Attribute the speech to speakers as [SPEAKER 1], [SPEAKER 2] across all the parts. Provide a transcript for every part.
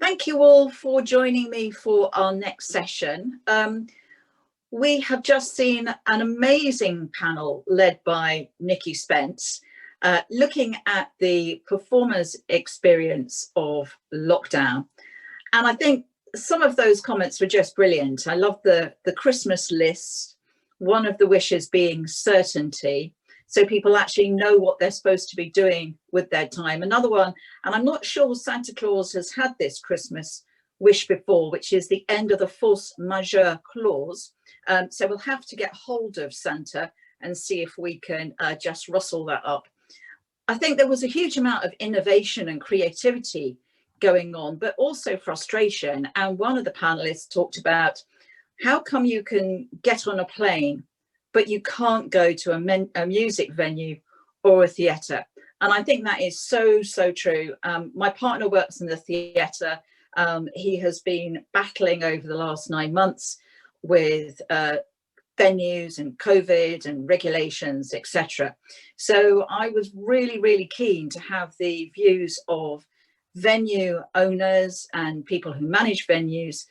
[SPEAKER 1] thank you all for joining me for our next session. We have just seen an amazing panel led by Nikki Spence, looking at the performers' experience of lockdown. And I think some of those comments were just brilliant. I love the Christmas list, one of the wishes being certainty, so people actually know what they're supposed to be doing with their time. Another one, and I'm not sure Santa Claus has had this Christmas wish before, which is the end of the force majeure clause. So we'll have to get hold of Santa and see if we can just rustle that up. I think there was a huge amount of innovation and creativity going on, but also frustration. And one of the panelists talked about how come you can get on a plane, but you can't go to a music venue or a theatre. And I think that is so, so true. My partner works in the theatre. He has been battling over the last 9 months with venues and COVID and regulations, etc. So I was really, really keen to have the views of venue owners and people who manage venues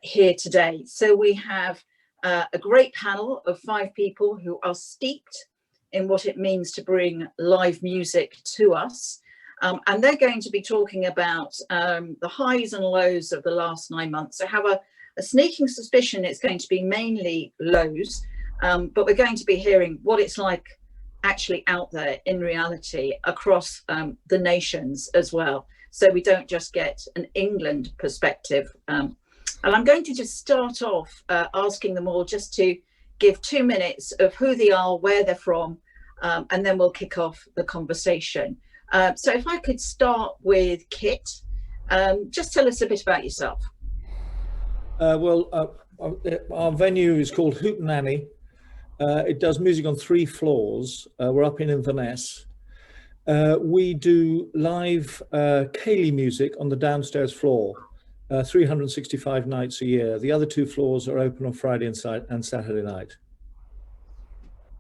[SPEAKER 1] here today. So we have a great panel of 5 people who are steeped in what it means to bring live music to us. And they're going to be talking about the highs and lows of the last 9 months. I have a sneaking suspicion it's going to be mainly lows, but we're going to be hearing what it's like actually out there in reality across the nations as well. So we don't just get an England perspective. And I'm going to just start off asking them all just to give 2 minutes of who they are, where they're from, and then we'll kick off the conversation. So if I could start with Kit, just tell us a bit about yourself.
[SPEAKER 2] Our venue is called Hootenanny. It does music on 3 floors. We're up in Inverness. We do live ceilidh music on the downstairs floor, 365 nights a year. The other 2 floors are open on Friday and Saturday night.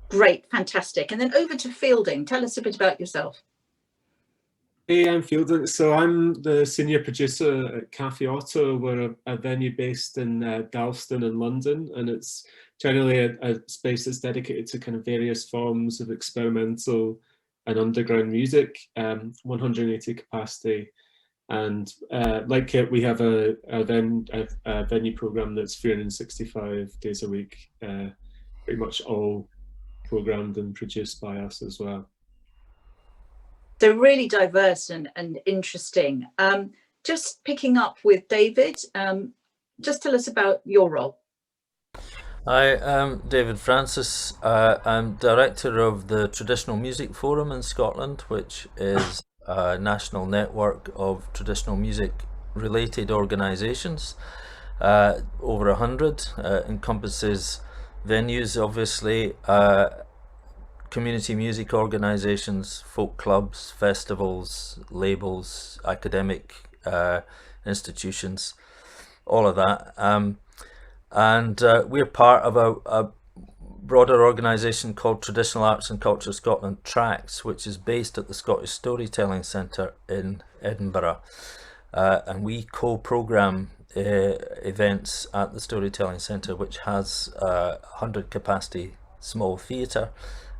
[SPEAKER 1] Great, fantastic. And then over to Fielding. Tell us a bit about yourself.
[SPEAKER 3] Hey, I'm Fielding. So I'm the senior producer at Cafe Otto. We're a venue based in Dalston in London, and it's generally a space that's dedicated to kind of various forms of experimental and underground music, 180 capacity. And like Kit, we have a venue program that's 365 days a week, pretty much all programmed and produced by us as well.
[SPEAKER 1] So really diverse and interesting. Just picking up with David, just tell us about your role.
[SPEAKER 4] Hi, I'm David Francis. I'm director of the Traditional Music Forum in Scotland, which is a national network of traditional music related organisations. Over 100, encompasses venues, obviously, community music organisations, folk clubs, festivals, labels, academic institutions, all of that. And we're part of a broader organisation called Traditional Arts and Culture Scotland Tracks, which is based at the Scottish Storytelling Centre in Edinburgh. And we co-programme events at the Storytelling Centre, which has a 100 capacity small theatre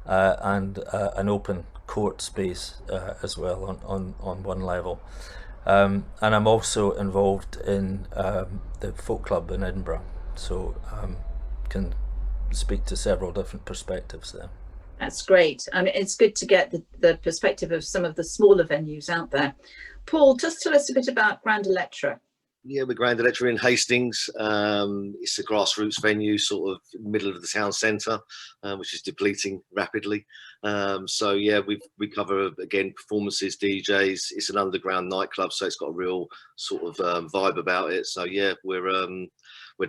[SPEAKER 4] and an open court space as well on one level. And I'm also involved in the folk club in Edinburgh, so can speak to several different perspectives there.
[SPEAKER 1] That's great. I mean, it's good to get the perspective of some of the smaller venues out there. Paul, just tell us a bit about Grand Electra.
[SPEAKER 5] Yeah, we're Grand Electra in Hastings. It's a grassroots venue, sort of middle of the town centre, which is depleting rapidly. So yeah, we cover, again, performances, DJs. It's an underground nightclub, so it's got a real sort of vibe about it. So yeah, we're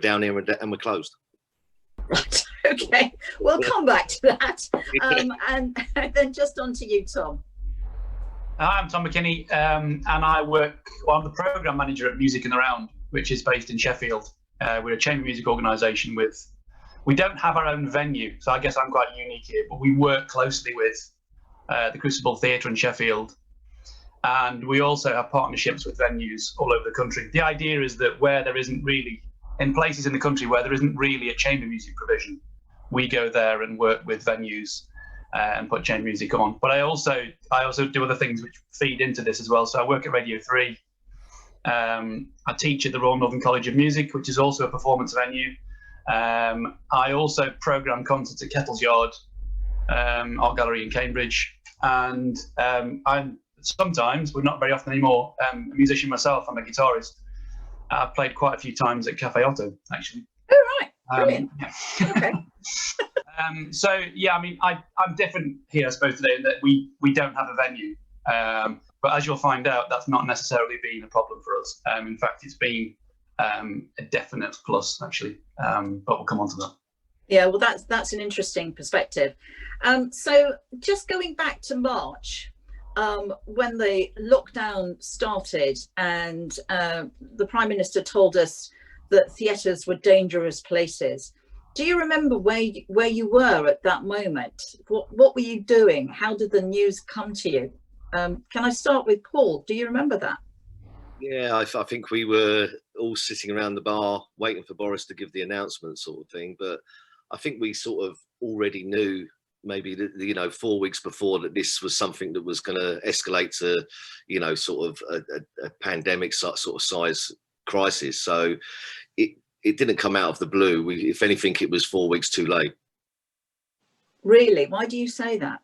[SPEAKER 5] down here and we're closed.
[SPEAKER 1] Right. Okay. We'll come back to that. And then just on to you, Tom.
[SPEAKER 6] Hi, I'm Tom McKinney, and I'm the programme manager at Music in the Round, which is based in Sheffield. We're a chamber music organisation we don't have our own venue, so I guess I'm quite unique here, but we work closely with the Crucible Theatre in Sheffield And we also have partnerships with venues all over the country. The idea is that where there isn't really, in places in the country where there isn't really a chamber music provision, we go there and work with venues and put chamber music on. But I also do other things which feed into this as well. So I work at Radio 3. I teach at the Royal Northern College of Music, which is also a performance venue. I also programme concerts at Kettle's Yard Art Gallery in Cambridge. And I'm sometimes, but not very often anymore, a musician myself. I'm a guitarist. I've played quite a few times at Cafe Otto, actually.
[SPEAKER 1] Oh, right. Brilliant. Okay.
[SPEAKER 6] So, yeah, I mean, I'm different here, I suppose, today, in that we don't have a venue. But as you'll find out, that's not necessarily been a problem for us. In fact, it's been a definite plus, actually. But we'll come on to that.
[SPEAKER 1] Yeah, well, that's an interesting perspective. So just going back to March, when the lockdown started and the Prime Minister told us that theatres were dangerous places, do you remember where you were at that moment? What were you doing? How did the news come to you? Can I start with Paul? Do you remember that?
[SPEAKER 5] Yeah, I think we were all sitting around the bar waiting for Boris to give the announcement, sort of thing. But I think we sort of already knew, maybe 4 weeks before, that this was something that was going to escalate to, sort of a pandemic sort of size crisis. So it didn't come out of the blue. If anything, it was 4 weeks too late.
[SPEAKER 1] Really? Why do you say that?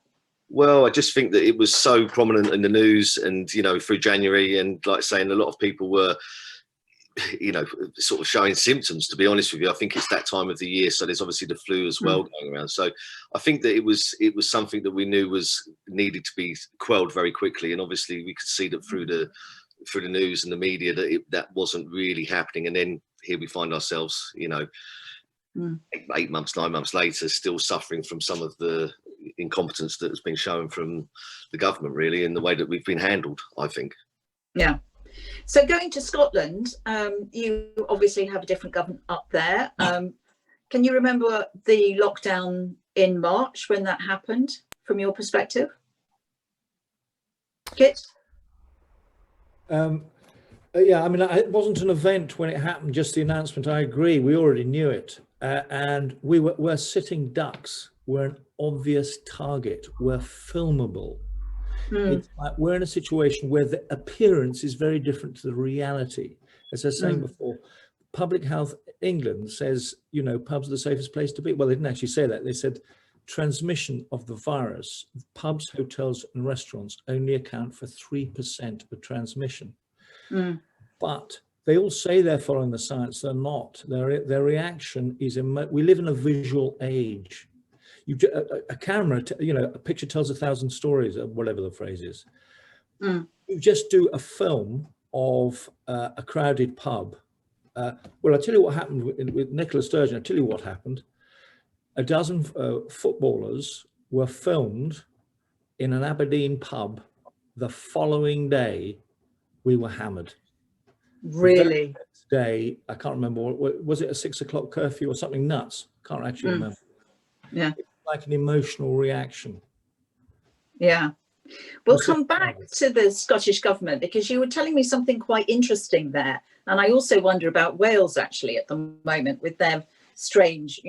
[SPEAKER 5] Well, I just think that it was so prominent in the news and, through January, and like saying, a lot of people were, sort of showing symptoms, to be honest with you. I think it's that time of the year. So there's obviously the flu as well going around. So I think that it was something that we knew was needed to be quelled very quickly. And obviously we could see that through the news and the media that that wasn't really happening. And then here we find ourselves, 8 months, 9 months later, still suffering from some of the incompetence that has been shown from the government, really, in the way that we've been handled, I think.
[SPEAKER 1] Yeah. So going to Scotland, you obviously have a different government up there. Can you remember the lockdown in March when that happened, from your perspective? Kit?
[SPEAKER 2] Yeah, I mean, it wasn't an event when it happened, just the announcement. I agree, we already knew it. And we're sitting ducks. We're an obvious target. We're filmable. It's like we're in a situation where the appearance is very different to the reality. As I was saying before, Public Health England says, pubs are the safest place to be. Well, they didn't actually say that. They said transmission of the virus, pubs, hotels and restaurants only account for 3% of the transmission. But they all say they're following the science. They're not. Their reaction is, we live in a visual age. A camera, a picture tells 1,000 stories, or whatever the phrase is. You just do a film of a crowded pub. Well, I'll tell you what happened with Nicola Sturgeon. I'll tell you what happened. A dozen footballers were filmed in an Aberdeen pub. The following day, we were hammered.
[SPEAKER 1] Really?
[SPEAKER 2] The next day, I can't remember, was it a 6 o'clock curfew or something nuts? Can't actually remember.
[SPEAKER 1] Yeah.
[SPEAKER 2] Like an emotional reaction.
[SPEAKER 1] Yeah. We'll come back to the Scottish government, because you were telling me something quite interesting there. And I also wonder about Wales, actually, at the moment, with their strange,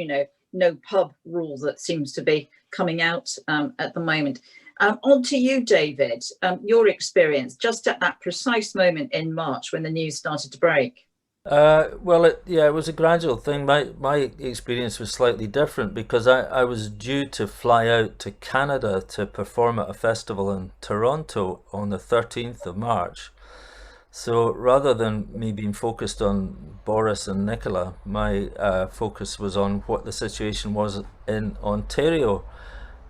[SPEAKER 1] no pub rule that seems to be coming out at the moment. On to you, David, your experience just at that precise moment in March when the news started to break.
[SPEAKER 4] Well, it was a gradual thing. My experience was slightly different, because I was due to fly out to Canada to perform at a festival in Toronto on the 13th of March. So rather than me being focused on Boris and Nicola, my focus was on what the situation was in Ontario.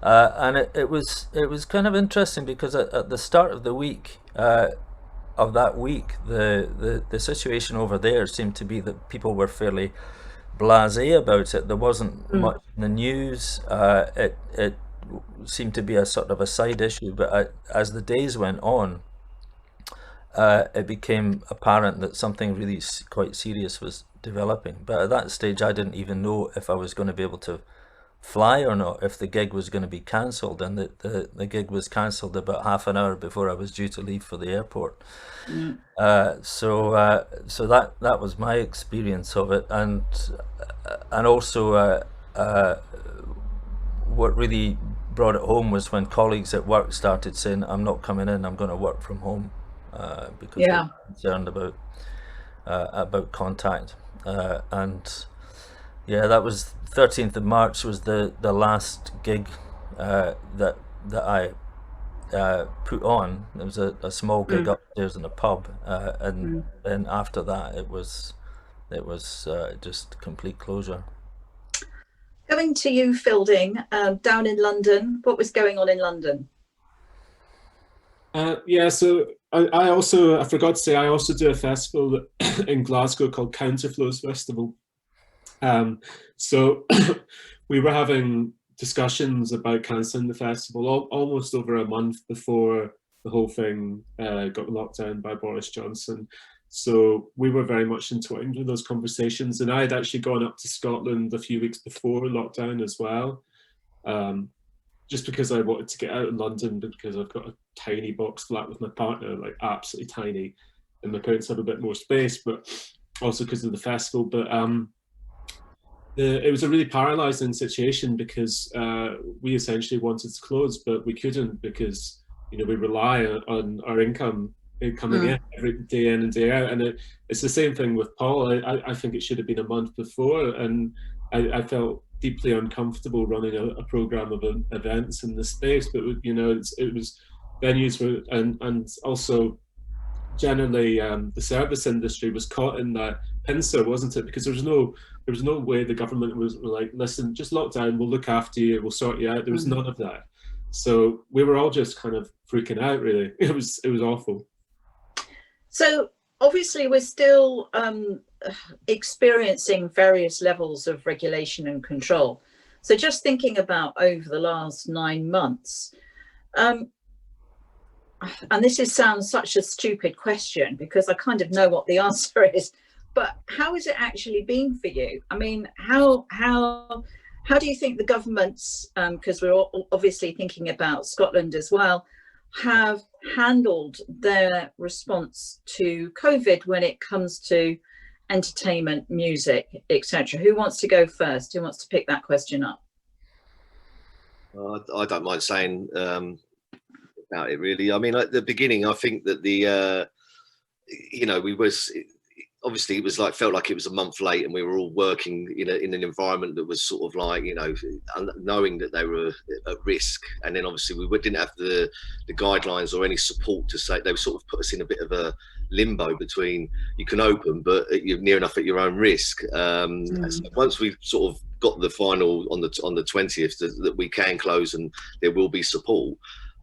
[SPEAKER 4] And it was kind of interesting, because at the start of the week, of that week, the situation over there seemed to be that people were fairly blasé about it. There wasn't much in the news. It seemed to be a sort of a side issue, but as the days went on, it became apparent that something really quite serious was developing. But at that stage, I didn't even know if I was going to be able to fly or not, if the gig was going to be cancelled, and the gig was cancelled about half an hour before I was due to leave for the airport. So that was my experience of it, and also what really brought it home was when colleagues at work started saying, "I'm not coming in, I'm going to work from home," because they're concerned about contact, and yeah, that was 13th of March was the last gig that I put on. It was a small gig upstairs in a pub, and then after that it was just complete closure.
[SPEAKER 1] Going to you, Fielding, down in London, what was going on in London?
[SPEAKER 3] Yeah, so I forgot to say, I also do a festival in Glasgow called Counterflows Festival. So we were having discussions about cancelling the festival almost over a month before the whole thing got locked down by Boris Johnson. So we were very much entwined with those conversations, and I had actually gone up to Scotland a few weeks before lockdown as well, just because I wanted to get out of London, because I've got a tiny box flat with my partner, like absolutely tiny, and my parents have a bit more space, but also because of the festival. But it was a really paralysing situation, because we essentially wanted to close, but we couldn't, because we rely on our income coming in every day in and day out. And it's the same thing with Paul. I think it should have been a month before, and I felt deeply uncomfortable running a program of events in this space. But it was venues were, and also generally the service industry was caught in that pincer, wasn't it? Because there was no way the government was like, listen, just lock down, we'll look after you, we'll sort you out. There was none of that. So we were all just kind of freaking out, really. It was awful.
[SPEAKER 1] So obviously we're still experiencing various levels of regulation and control. So just thinking about over the last 9 months, and this sounds such a stupid question, because I kind of know what the answer is, but how has it actually been for you? I mean, how do you think the governments, because we're all obviously thinking about Scotland as well, have handled their response to COVID when it comes to entertainment, music, etc.? Who wants to go first? Who wants to pick that question up?
[SPEAKER 5] I don't mind saying about it, really. I mean, at the beginning, I think that obviously it was like, felt like it was a month late, and we were all working in an environment that was sort of like, knowing that they were at risk. And then obviously we didn't have the guidelines or any support to say. They sort of put us in a bit of a limbo between, you can open, but you're near enough at your own risk. So once we sort of got the final on the 20th that we can close and there will be support,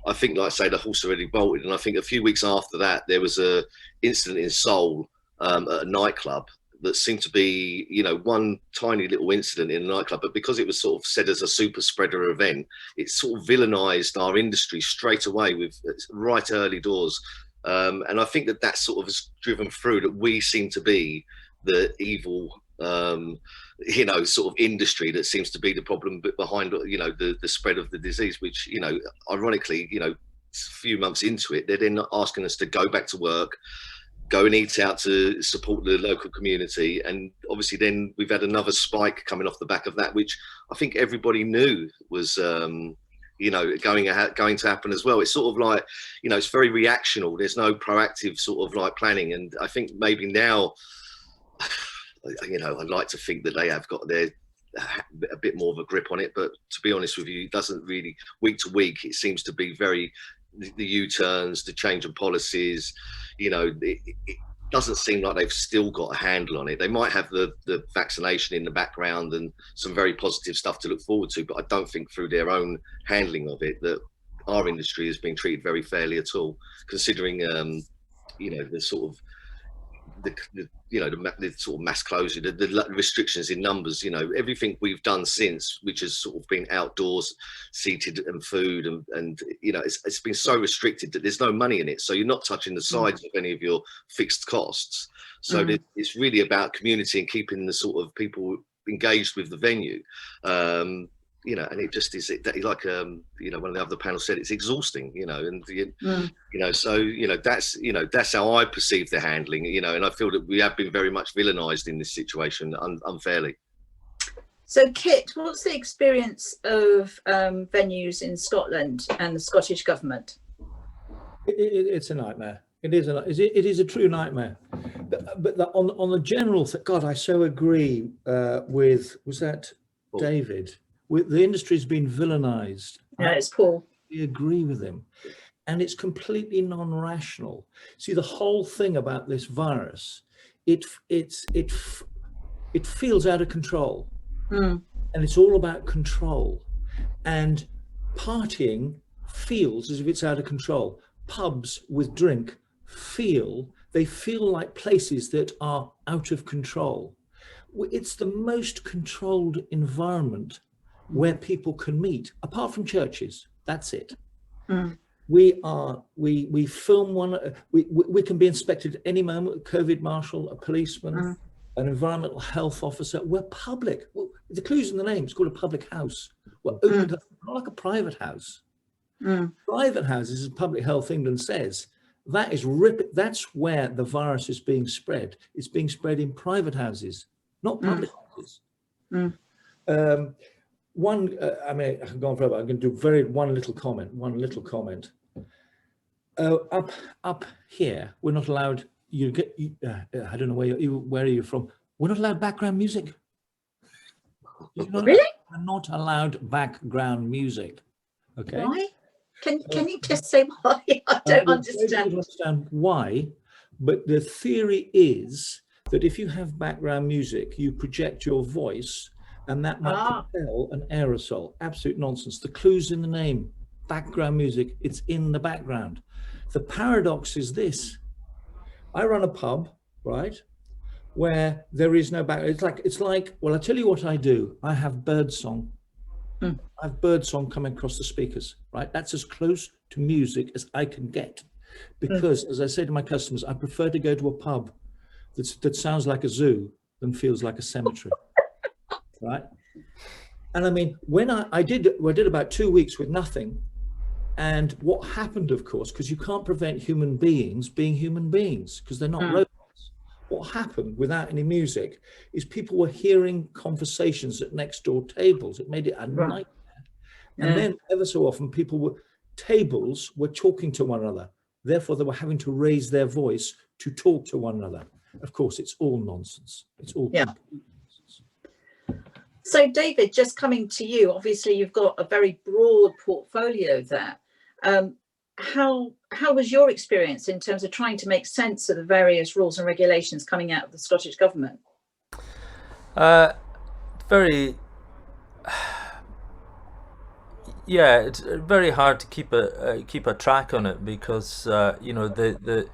[SPEAKER 5] I think, like I say, the horse already bolted. And I think a few weeks after that, there was a incident in Seoul at a nightclub that seemed to be, one tiny little incident in a nightclub, but because it was sort of said as a super spreader event, it sort of villainized our industry straight away with right early doors. And I think that sort of has driven through that we seem to be the evil, sort of industry that seems to be the problem behind, the spread of the disease, which, ironically, a few months into it, they're then asking us to go back to work, go and eat out to support the local community. And obviously then we've had another spike coming off the back of that, which I think everybody knew was, going to happen as well. It's sort of like, it's very reactional. There's no proactive sort of like planning. And I think maybe now, I'd like to think that they have got a bit more of a grip on it. But to be honest with you, it doesn't really, week to week, it seems to be very, the U-turns, the change of policies, it doesn't seem like they've still got a handle on it. They might have the vaccination in the background and some very positive stuff to look forward to, but I don't think through their own handling of it that our industry has been treated very fairly at all, considering the sort of the sort of mass closure, the restrictions in numbers, everything we've done since, which has sort of been outdoors, seated and food, and it's been so restricted that there's no money in it. So you're not touching the sides of any of your fixed costs. So it's really about community and keeping the sort of people engaged with the venue. and it just is like one of the other panels said, it's exhausting, and that's how I perceive the handling, and I feel that we have been very much villainised in this situation unfairly.
[SPEAKER 1] So, Kit, what's the experience of venues in Scotland and the Scottish government?
[SPEAKER 2] It's a nightmare. It is a true nightmare. But on the general thing, God, I so agree with, was that Paul? David? The industry's been villainised.
[SPEAKER 1] Yeah, it's Paul.
[SPEAKER 2] I agree with him. And it's completely non-rational. See, the whole thing about this virus, it feels out of control. And it's all about control. And partying feels as if it's out of control. Pubs with drink feel like places that are out of control. It's the most controlled environment where people can meet, apart from churches. That's it. We film one. We can be inspected at any moment. A COVID marshal, a policeman, an environmental health officer. We're public. The clue's in the name. It's called a public house. We're open, not like a private house. Private houses, as Public Health England says, that's where the virus is being spread. It's being spread in private houses, not public houses. I mean, I can go on forever. I'm going to do one little comment. Up here, we're not allowed. I don't know where are you from. We're not allowed background music.
[SPEAKER 1] Really?
[SPEAKER 2] We're not allowed background music. Okay.
[SPEAKER 1] Why? Can you just say why? I don't understand.
[SPEAKER 2] I don't understand why, but the theory is that if you have background music, you project your voice, and that might propel an aerosol. Absolute nonsense. The clue's in the name. Background music. It's in the background. The paradox is this. I run a pub, right, where there is no background. It's like. Well, I tell you what I do. I have birdsong. I have birdsong coming across the speakers, right? That's as close to music as I can get, because as I say to my customers, I prefer to go to a pub that sounds like a zoo than feels like a cemetery, right? And I mean, when I did about 2 weeks with nothing, and what happened, of course, because you can't prevent human beings being human beings because they're not robots. What happened without any music is people were hearing conversations at next door tables. It made it a nightmare. And then ever so often tables were talking to one another. Therefore, they were having to raise their voice to talk to one another. Of course, it's all nonsense. It's all complete nonsense.
[SPEAKER 1] So, David, just coming to you, obviously you've got a very broad portfolio there. How was your experience in terms of trying to make sense of the various rules and regulations coming out of the Scottish government?
[SPEAKER 4] It's very hard to keep a track on it because the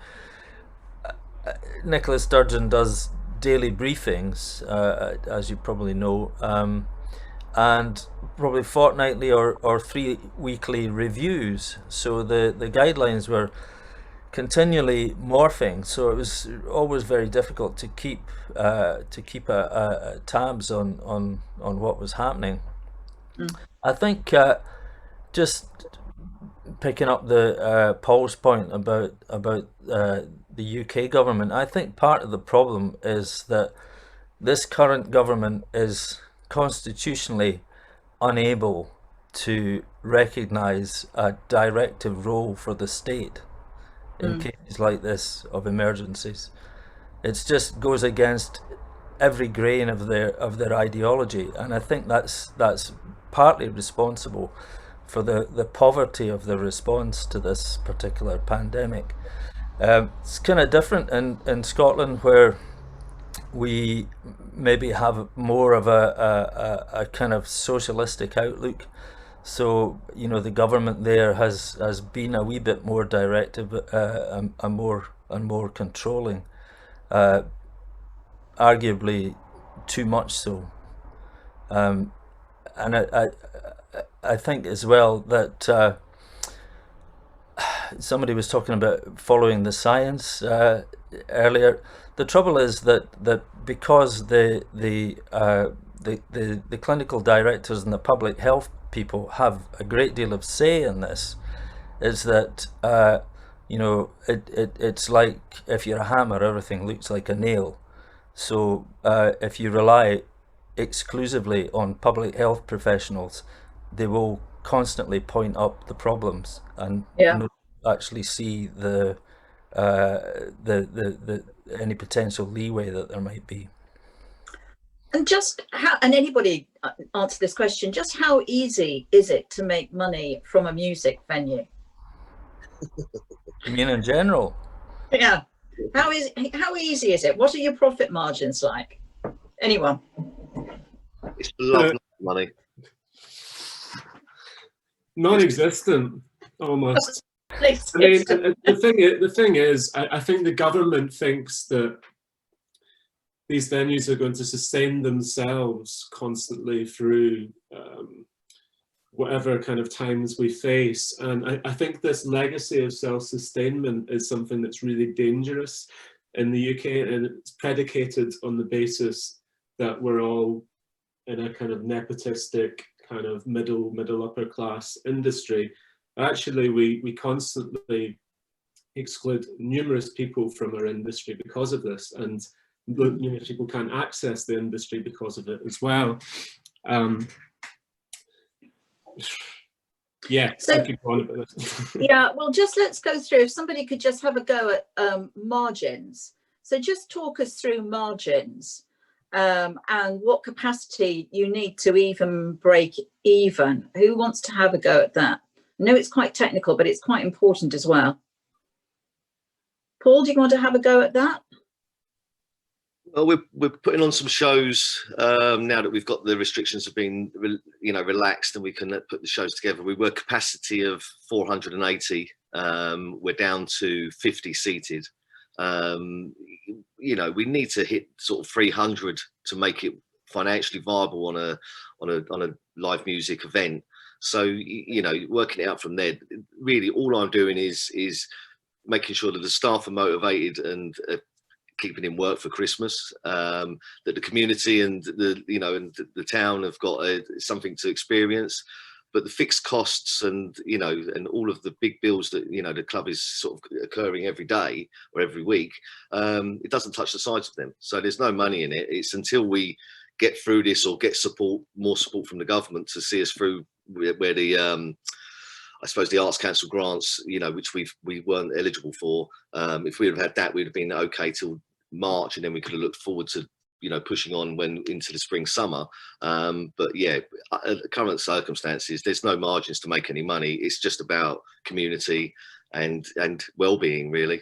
[SPEAKER 4] Nicola Sturgeon does daily briefings, as you probably know, and probably fortnightly or 3 weekly reviews. So the guidelines were continually morphing. So it was always very difficult to keep tabs on what was happening. I think just picking up the Paul's point about the UK government, I think part of the problem is that this current government is constitutionally unable to recognise a directive role for the state in cases like this of emergencies. It just goes against every grain of their ideology, and I think that's partly responsible for the poverty of the response to this particular pandemic. It's kind of different in Scotland, where we maybe have more of a kind of socialistic outlook. So the government there has been a wee bit more directive and more controlling, arguably too much so. And I think as well that somebody was talking about following the science earlier. The trouble is that because the the clinical directors and the public health people have a great deal of say in this, is that you know, it's like if you're a hammer, everything looks like a nail. So if you rely exclusively on public health professionals, they will constantly point up the problems and not actually see the any potential leeway that there might be.
[SPEAKER 1] And just how, and anybody answer this question, just how easy is it to make money from a music venue?
[SPEAKER 4] You mean in general?
[SPEAKER 1] Yeah. How easy is it? What are your profit margins like? Anyone?
[SPEAKER 5] It's love money.
[SPEAKER 3] Non-existent, almost.
[SPEAKER 1] Please.
[SPEAKER 3] I mean, the thing is, I think the government thinks that these venues are going to sustain themselves constantly through whatever kind of times we face. And I think this legacy of self-sustainment is something that's really dangerous in the UK, and it's predicated on the basis that we're all in a kind of nepotistic, kind of middle upper class industry. Actually, we constantly exclude numerous people from our industry because of this, and numerous people can't access the industry because of it as well. Yeah,
[SPEAKER 1] so,
[SPEAKER 3] I keep on about this.
[SPEAKER 1] Yeah, well, just let's go through, if somebody could just have a go at margins. So just talk us through margins and what capacity you need to even break even. Who wants to have a go at that? I know it's quite technical, but it's quite important as well. Paul, do you want to have a go at that?
[SPEAKER 5] Well, we're putting on some shows now that we've got the restrictions have been, you know, relaxed, and we can put the shows together. We were capacity of 480. We're down to 50 seated. You know, we need to hit sort of 300 to make it financially viable on a live music event. So, you know, working it out from there, really all I'm doing is making sure that the staff are motivated and keeping in work for Christmas, that the community and the town have got something to experience. But the fixed costs and, you know, and all of the big bills that, you know, the club is sort of occurring every day or every week, it doesn't touch the sides of them. So there's no money in it. It's until we get through this or get more support from the government to see us through where the, I suppose the Arts Council grants, you know, which we weren't eligible for. If we had had that, we'd have been okay till March, and then we could have looked forward to, you know, pushing on into the spring, summer. But yeah, current circumstances, there's no margins to make any money. It's just about community and well-being, really.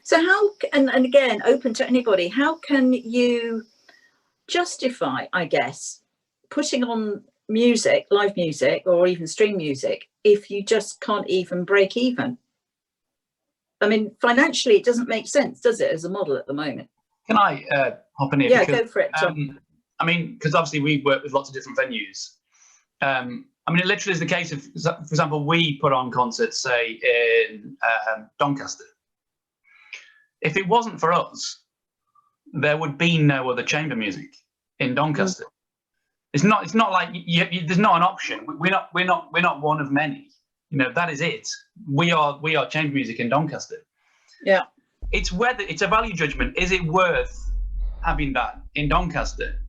[SPEAKER 1] So how, and again, open to anybody, how can you justify, I guess, putting on music, live music, or even stream music, if you just can't even break even? I mean, financially, it doesn't make sense, does it, as a model at the moment?
[SPEAKER 6] Can I hop in here?
[SPEAKER 1] Yeah,
[SPEAKER 6] because,
[SPEAKER 1] go for it, John.
[SPEAKER 6] I mean, because obviously we work with lots of different venues. I mean, it literally is the case of, for example, we put on concerts, say, in Doncaster. If it wasn't for us, there would be no other chamber music in Doncaster. It's not like there's not an option. We're not one of many. You know, that is it. We are chamber music in Doncaster.
[SPEAKER 1] Yeah.
[SPEAKER 6] It's whether it's a value judgment. Is it worth having that in Doncaster?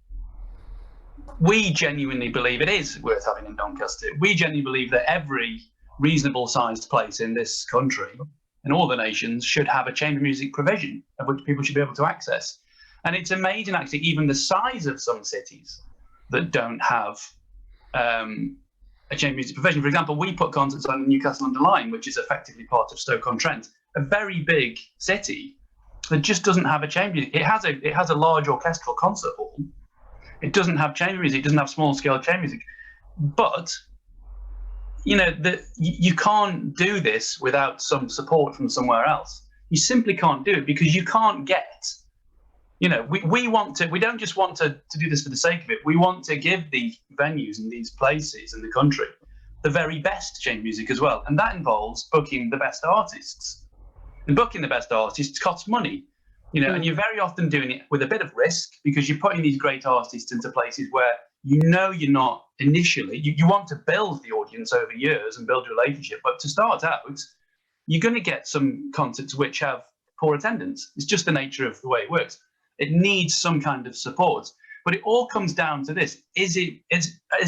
[SPEAKER 6] We genuinely believe it is worth having in Doncaster. We genuinely believe that every reasonable sized place in this country and all the nations should have a chamber music provision of which people should be able to access. And it's amazing, actually, even the size of some cities that don't have a chamber music provision. For example, we put concerts on in Newcastle-under-Lyme, which is effectively part of Stoke-on-Trent, a very big city that just doesn't have a chamber music. It has a large orchestral concert hall. It doesn't have chamber music. It doesn't have small-scale chamber music. But you know, you can't do this without some support from somewhere else. You simply can't do it because you can't get. You know, we don't just want to do this for the sake of it. We want to give the venues and these places in the country the very best chamber music as well. And that involves booking the best artists. And booking the best artists costs money. you know, and you're very often doing it with a bit of risk because you're putting these great artists into places where you know you're not initially, you want to build the audience over years and build a relationship, but to start out, you're going to get some concerts which have poor attendance. It's just the nature of the way it works. It needs some kind of support, but it all comes down to this: is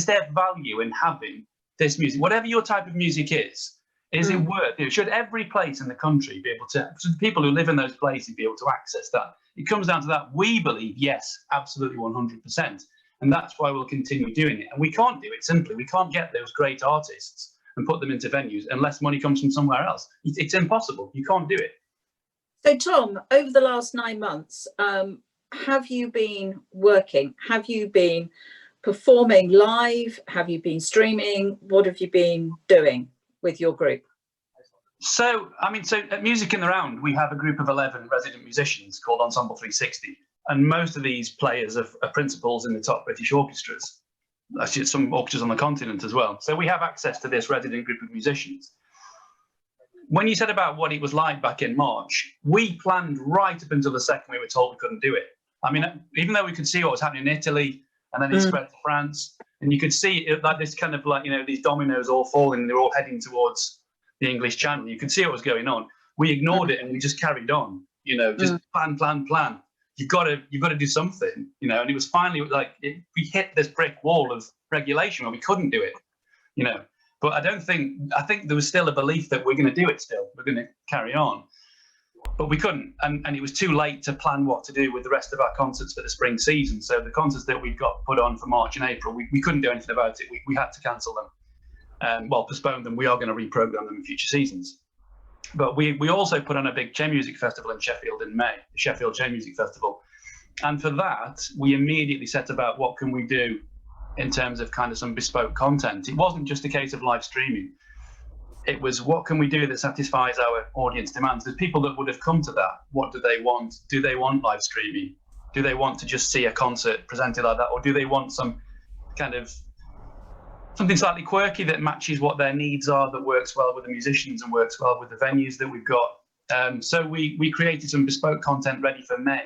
[SPEAKER 6] there value in having this music, whatever your type of music is? Is it worth it? Should every place in the country be able to, should the people who live in those places be able to access that? It comes down to that. We believe, yes, absolutely 100%. And that's why we'll continue doing it. And we can't do it simply. We can't get those great artists and put them into venues unless money comes from somewhere else. It's impossible. You can't do it.
[SPEAKER 1] So, Tom, over the last 9 months, have you been working? Have you been performing live? Have you been streaming? What have you been doing with your group?
[SPEAKER 6] So, I mean, so at Music in the Round, we have a group of 11 resident musicians called Ensemble 360. And most of these players are principals in the top British orchestras. Actually, some orchestras on the continent as well. So we have access to this resident group of musicians. When you said about what it was like back in March, we planned right up until the second we were told we couldn't do it. I mean, even though we could see what was happening in Italy, and then it spread to France, and you could see it, like this kind of like, you know, these dominoes all falling, they're all heading towards the English Channel. You could see what was going on. We ignored it and we just carried on, you know, just plan. You've got to do something, you know. And it was finally like we hit this brick wall of regulation where we couldn't do it, you know. But I think there was still a belief that we're going to do it still. We're going to carry on. But we couldn't. And it was too late to plan what to do with the rest of our concerts for the spring season. So the concerts that we got put on for March and April, we couldn't do anything about it. We had to cancel them. Postpone them. We are going to reprogram them in future seasons. But we also put on a big chamber music festival in Sheffield in May, the Sheffield Chamber Music Festival. And for that, we immediately set about what can we do in terms of kind of some bespoke content. It wasn't just a case of live streaming. It was what can we do that satisfies our audience demands? There's people that would have come to that. What do they want? Do they want live streaming? Do they want to just see a concert presented like that? Or do they want some kind of something slightly quirky that matches what their needs are, that works well with the musicians and works well with the venues that we've got? So we created some bespoke content ready for May.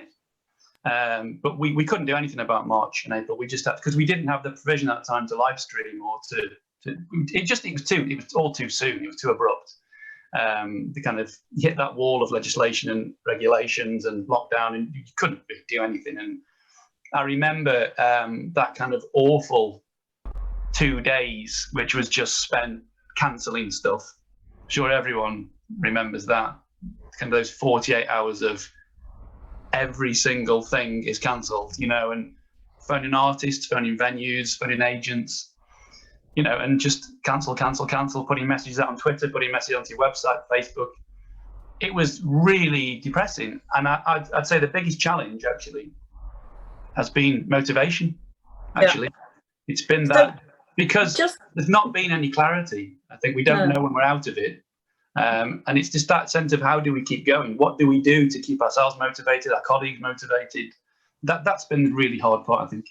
[SPEAKER 6] But we couldn't do anything about March and April. We just had, because we didn't have the provision at the time to live stream or it was all too soon. It was too abrupt. To kind of hit that wall of legislation and regulations and lockdown, and you couldn't really do anything. And I remember that kind of awful 2 days, which was just spent cancelling stuff. I'm sure everyone remembers that. Kind of those 48 hours of every single thing is cancelled, you know, and phoning artists, phoning venues, phoning agents, you know, and just cancel, putting messages out on Twitter, putting messages onto your website, Facebook. It was really depressing. And I'd say the biggest challenge actually has been motivation, actually. Yeah. It's been that, because there's not been any clarity. I think we don't know when we're out of it. And it's just that sense of how do we keep going? What do we do to keep ourselves motivated, our colleagues motivated? That's been the really hard part, I think.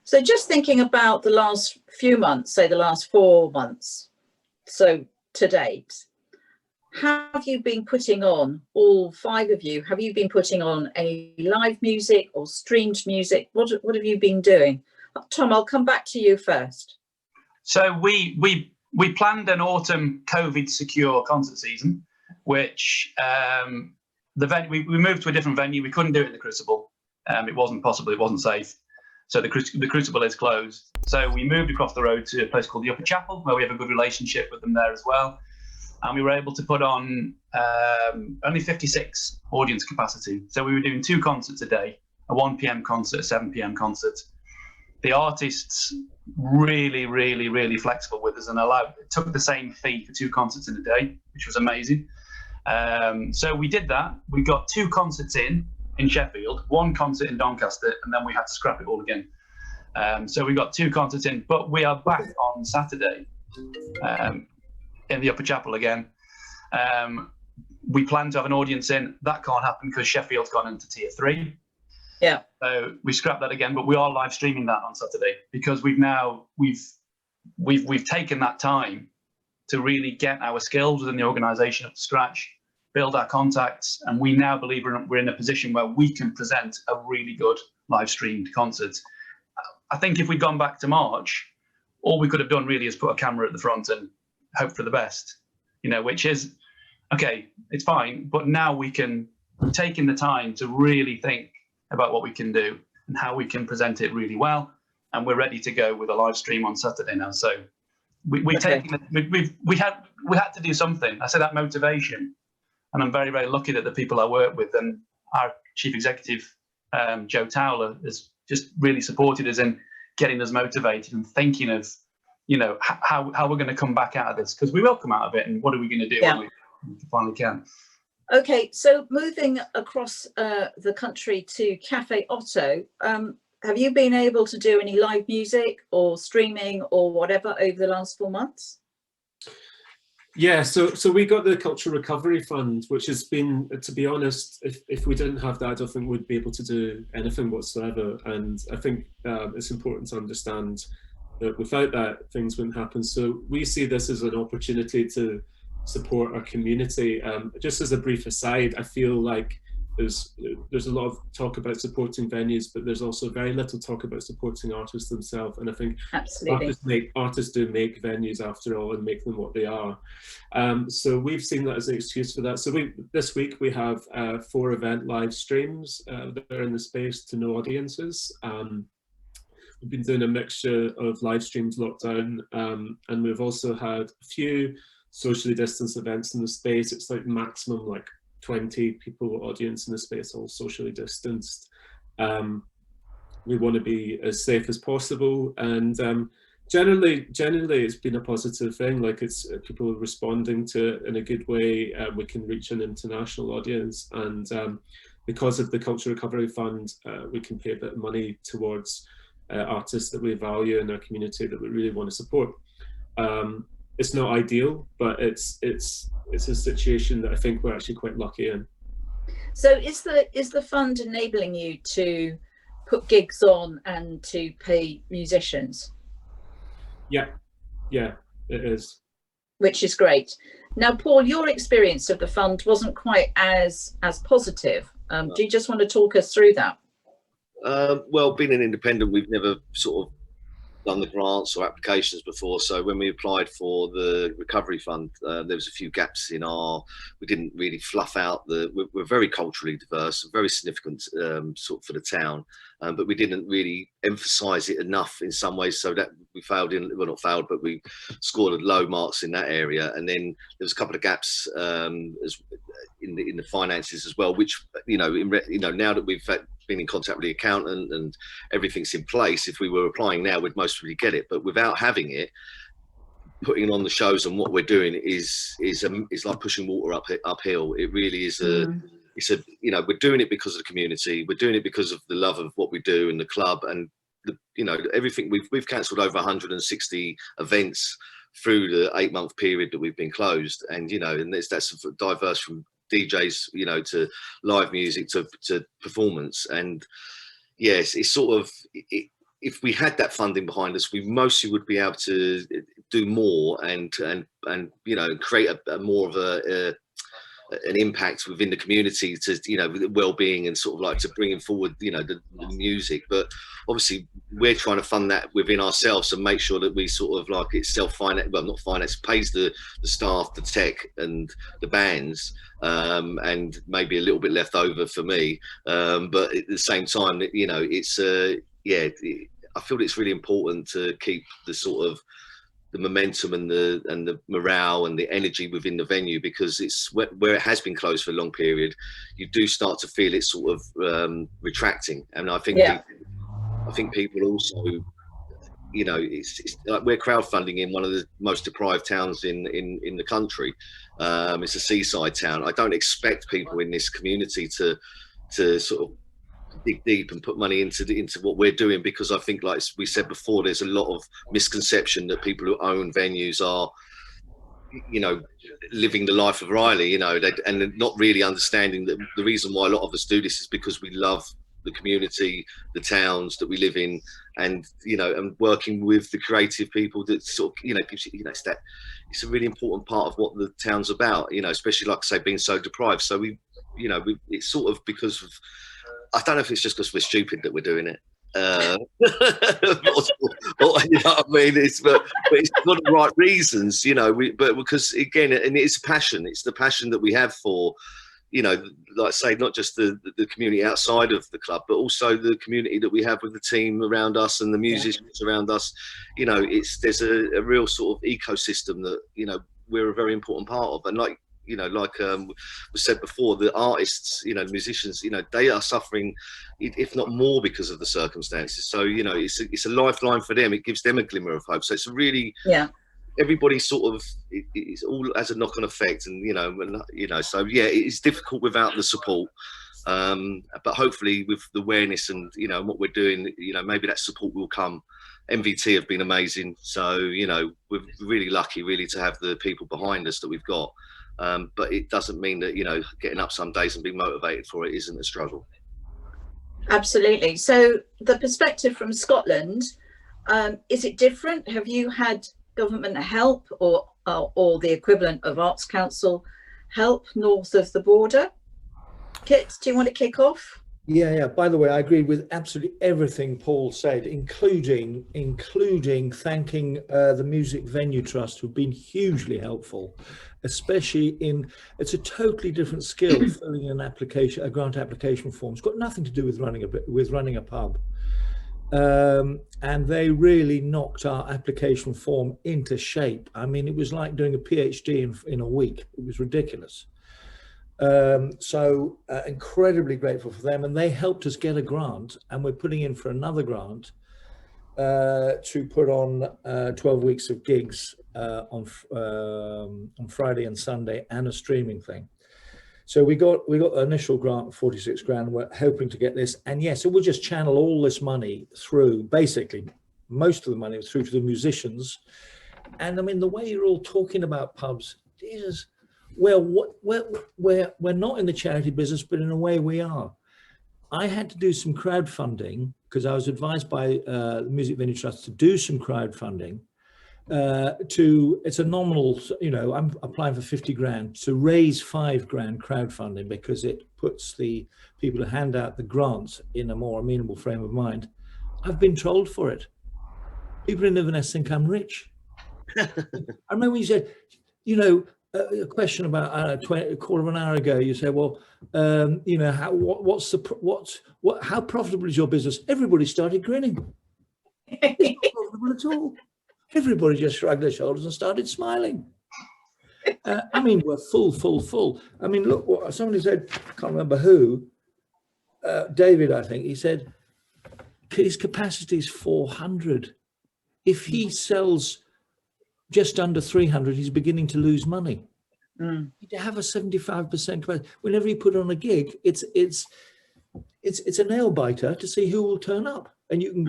[SPEAKER 1] So just thinking about the last few months, say the last 4 months, so to date, have you been putting on, all 5 of you, have you been putting on any live music or streamed music? What have you been doing? Tom, I'll come back to you first.
[SPEAKER 6] So we planned an autumn COVID secure concert season, which we moved to a different venue. We couldn't do it in the Crucible. It wasn't possible. It wasn't safe. So the Crucible is closed. So we moved across the road to a place called the Upper Chapel, where we have a good relationship with them there as well. And we were able to put on only 56 audience capacity. So we were doing 2 concerts a day, a 1 p.m. concert, a 7 p.m. concert. The artists really, really, really flexible with us and took the same fee for 2 concerts in a day, which was amazing. So we did that. We got 2 concerts in Sheffield, 1 concert in Doncaster, and then we had to scrap it all again. So we got 2 concerts in, but we are back on Saturday in the Upper Chapel again. We plan to have an audience in. That can't happen because Sheffield's gone into Tier 3.
[SPEAKER 1] Yeah.
[SPEAKER 6] So we scrapped that again, but we are live streaming that on Saturday because we've taken that time to really get our skills within the organisation up to scratch. build our contacts, and we now believe we're in a position where we can present a really good live streamed concert. I think if we'd gone back to March, all we could have done really is put a camera at the front and hope for the best, which is, okay, it's fine. But now we've taken the time to really think about what we can do and how we can present it really well. And we're ready to go with a live stream on Saturday now. So we had to do something. I say that motivation. And I'm very, very lucky that the people I work with and our chief executive, Joe Towler, has just really supported us in getting us motivated and thinking of, how we're going to come back out of this, because we will come out of it. And what are we going to do when we finally can?
[SPEAKER 1] Okay, so moving across the country to Cafe Otto, have you been able to do any live music or streaming or whatever over the last 4 months?
[SPEAKER 3] Yeah, so we got the Cultural Recovery Fund, which has been, to be honest, if we didn't have that, I don't think we'd be able to do anything whatsoever. And I think it's important to understand that without that, things wouldn't happen. So we see this as an opportunity to support our community. Just as a brief aside, I feel like there's a lot of talk about supporting venues, but there's also very little talk about supporting artists themselves. And I think artists do make venues after all and make them what they are. So we've seen that as an excuse for that. So this week we have 4 event live streams that are in the space to no audiences. We've been doing a mixture of live streams, lockdown, and we've also had a few socially distanced events in the space. It's like maximum 20 people audience in the space, all socially distanced. We want to be as safe as possible, and generally it's been a positive thing. It's people responding to it in a good way. We can reach an international audience, and because of the Cultural Recovery Fund, we can pay a bit of money towards artists that we value in our community that we really want to support. It's not ideal, but it's a situation that I think we're actually quite lucky in.
[SPEAKER 1] So is the fund enabling you to put gigs on and to pay musicians? Yeah,
[SPEAKER 3] it is.
[SPEAKER 1] Which is great. Now, Paul, your experience of the fund wasn't quite as positive. Do you just want to talk us through that?
[SPEAKER 5] Well, being an independent, we've never sort of done the grants or applications before, so when we applied for the recovery fund, there was a few gaps in we didn't really fluff out we're very culturally diverse, very significant sort of for the town, but we didn't really emphasize it enough in some ways, so that we not failed, but we scored low marks in that area. And then there was a couple of gaps in the finances as well, which now that we've been in contact with the accountant and everything's in place, if we were applying now, we'd most really get it. But without having it, putting on the shows and what we're doing is like pushing water uphill. It really is we're doing it because of the community. We're doing it because of the love of what we do in the club, and everything. We've cancelled over 160 events through the 8-month period that we've been closed, and that's diverse from DJs, to live music, to performance. And yes, it's sort of, if we had that funding behind us, we mostly would be able to do more and create a more of an impact within the community to the well-being and sort of to bringing forward the music. But obviously we're trying to fund that within ourselves and make sure that we sort of it's self-finance, well, not finance, pays the staff, the tech and the bands, and maybe a little bit left over for me, but at the same time it's I feel it's really important to keep the sort of the momentum and the morale and the energy within the venue, because it's where it has been closed for a long period, you do start to feel it sort of retracting. And I think people also, it's like we're crowdfunding in one of the most deprived towns in the country. It's a seaside town. I don't expect people in this community to sort of dig deep and put money into what we're doing, because I think, like we said before, there's a lot of misconception that people who own venues are living the life of Riley, and not really understanding that the reason why a lot of us do this is because we love the community, the towns that we live in, and and working with the creative people that sort of gives you it's a really important part of what the town's about, especially like I say, being so deprived. So it's sort of because of, I don't know if it's just because we're stupid that we're doing it. Or, you know what I mean? But it's for the right reasons, but because again, and it's a passion. It's the passion that we have for, like I say, not just the community outside of the club, but also the community that we have with the team around us and the musicians around us. There's a real sort of ecosystem that, we're a very important part of. And like was said before, the artists, the musicians, they are suffering, if not more, because of the circumstances. So, it's a lifeline for them. It gives them a glimmer of hope. So it's really, everybody sort of, it's all has a knock-on effect, and so yeah, it's difficult without the support. But hopefully with the awareness and what we're doing, maybe that support will come. MVT have been amazing, so we're really lucky really to have the people behind us that we've got. But it doesn't mean that getting up some days and being motivated for it isn't a struggle.
[SPEAKER 1] Absolutely. So the perspective from Scotland, is it different? Have you had government help or the equivalent of Arts Council help north of the border? Kit, do you want to kick off?
[SPEAKER 2] Yeah. By the way, I agree with absolutely everything Paul said, including thanking the Music Venue Trust, who've been hugely helpful, especially it's a totally different skill filling an application, a grant application form. It's got nothing to do with running a pub. And they really knocked our application form into shape. I mean, it was like doing a PhD in a week. It was ridiculous. So incredibly grateful for them, and they helped us get a grant, and we're putting in for another grant to put on 12 weeks of gigs on Friday and Sunday, and a streaming thing. So we got the initial grant of 46 grand. We're hoping to get this, and yes, it will just channel all this money through, basically most of the money through to the musicians. And I mean, the way you're all talking about pubs, Jesus. Well, we're not in the charity business, but in a way we are. I had to do some crowdfunding because I was advised by the Music Venue Trust to do some crowdfunding. It's a nominal, I'm applying for 50 grand to raise 5 grand crowdfunding, because it puts the people who hand out the grants in a more amenable frame of mind. I've been trolled for it. People in Inverness think I'm rich. I remember when you said, a question about a quarter of an hour ago, you say, well, how profitable is your business? Everybody started grinning. It's not profitable at all. Everybody just shrugged their shoulders and started smiling. I mean, we're full. I mean, look, what somebody said, I can't remember who, David, I think, he said, his capacity is 400. If he sells just under 300, he's beginning to lose money. To have a 75% capacity, whenever you put on a gig, it's a nail biter to see who will turn up. And you can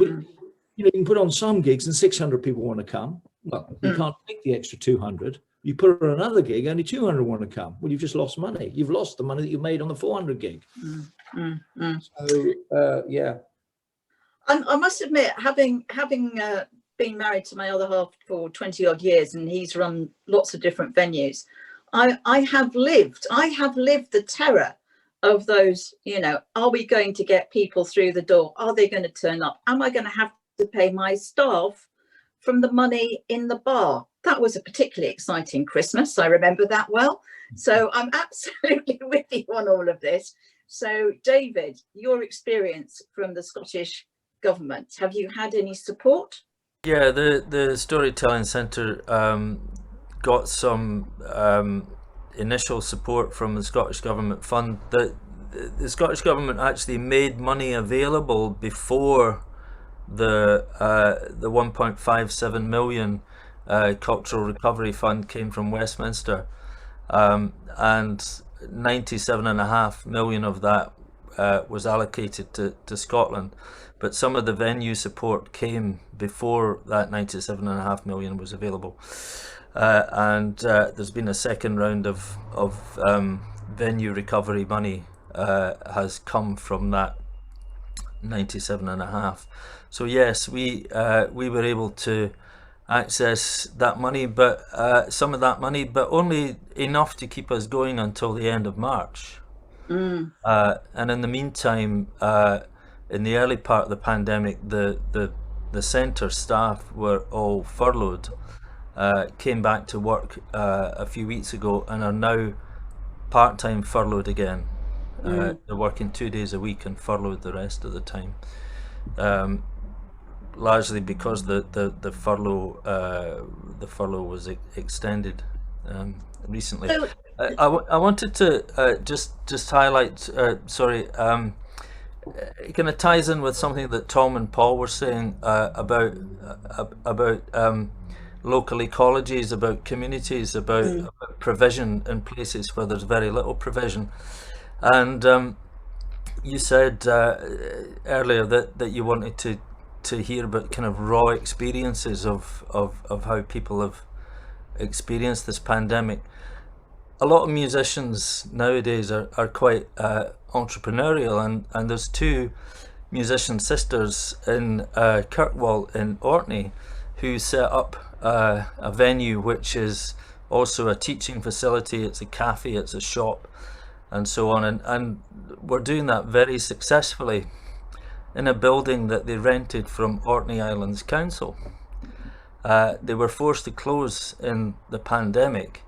[SPEAKER 2] you can put on some gigs and 600 people want to come. Well, you can't take the extra 200. You put on another gig, only 200 want to come. Well, you've just lost money. You've lost the money that you made on the 400 gig. So yeah.
[SPEAKER 1] I must admit, having been married to my other half for 20 odd years, and he's run lots of different venues, I have lived the terror of those, are we going to get people through the door? Are they going to turn up? Am I going to have to pay my staff from the money in the bar? That was a particularly exciting Christmas. I remember that well. So I'm absolutely with you on all of this. So David, your experience from the Scottish government, have you had any support?
[SPEAKER 4] Yeah, the Storytelling Centre got some initial support from the Scottish Government Fund. The Scottish Government actually made money available before the 1.57 million Cultural Recovery Fund came from Westminster, and 97.5 million of that was allocated to Scotland. But some of the venue support came before that 97.5 million was available. And there's been a second round of venue recovery money has come from that 97.5. So yes, we were able to access that money, but some of that money, but only enough to keep us going until the end of March. And in the meantime, in the early part of the pandemic, the centre staff were all furloughed, came back to work a few weeks ago, and are now part-time furloughed again. They're working 2 days a week and furloughed the rest of the time. Largely because the furlough was extended recently.
[SPEAKER 1] So,
[SPEAKER 4] I wanted to just highlight. It kind of ties in with something that Tom and Paul were saying about local ecologies, about communities, about provision in places where there's very little provision. And you said earlier that you wanted to hear about kind of raw experiences of how people have experienced this pandemic. A lot of musicians nowadays are quite entrepreneurial, and there's two musician sisters in Kirkwall in Orkney who set up a venue which is also a teaching facility. It's a cafe, it's a shop, and so on, and we're doing that very successfully in a building that they rented from Orkney Islands Council. They were forced to close in the pandemic,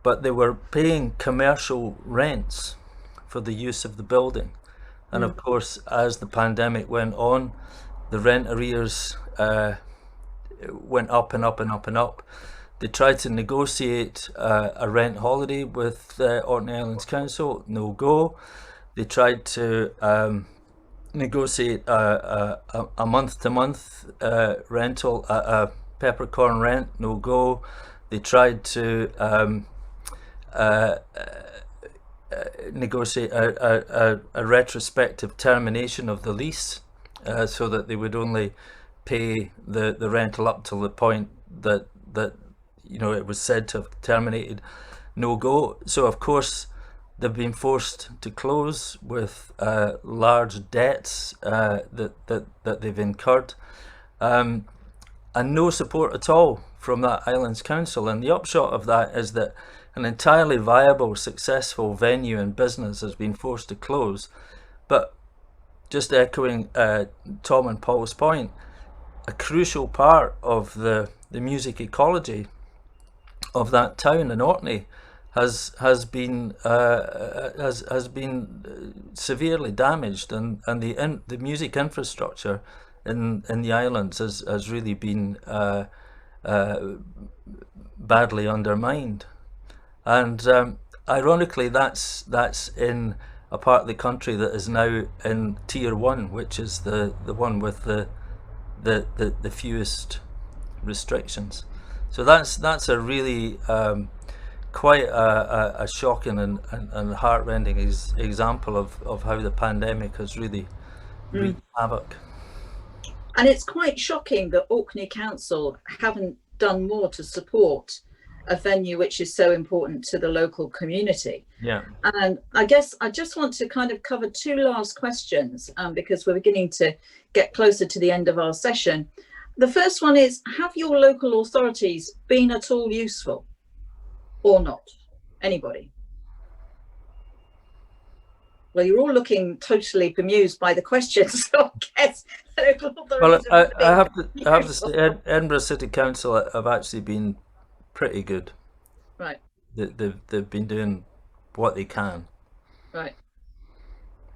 [SPEAKER 4] but they were paying commercial rents for the use of the building. And of course, as the pandemic went on, the rent arrears went up and up and up and up. They tried to negotiate a rent holiday with Orkney Islands Council, no go. They tried to negotiate a month-to-month rental, a peppercorn rent, no go. They tried to negotiate a retrospective termination of the lease, so that they would only pay the rental up till the point that it was said to have terminated, no go. So of course they've been forced to close with large debts that they've incurred, and no support at all from that Islands Council. And the upshot of that is that an entirely viable, successful venue and business has been forced to close. But just echoing Tom and Paul's point, a crucial part of the music ecology of that town in Orkney has been severely damaged, and the music infrastructure in the islands has really been badly undermined. And ironically, that's in a part of the country that is now in Tier 1, which is the one with the fewest restrictions. So that's a really quite a shocking and heartrending example of how the pandemic has really wreaked havoc.
[SPEAKER 1] And it's quite shocking that Orkney Council haven't done more to support a venue which is so important to the local community.
[SPEAKER 4] Yeah.
[SPEAKER 1] And I guess I just want to kind of cover two last questions, because we're beginning to get closer to the end of our session. The first one is, have your local authorities been at all useful or not? Anybody? Well, you're all looking totally bemused by the questions, so I guess local authorities.
[SPEAKER 4] Well, I have to say, Edinburgh City Council have actually been pretty good.
[SPEAKER 1] Right.
[SPEAKER 4] They've been doing what they can.
[SPEAKER 1] Right.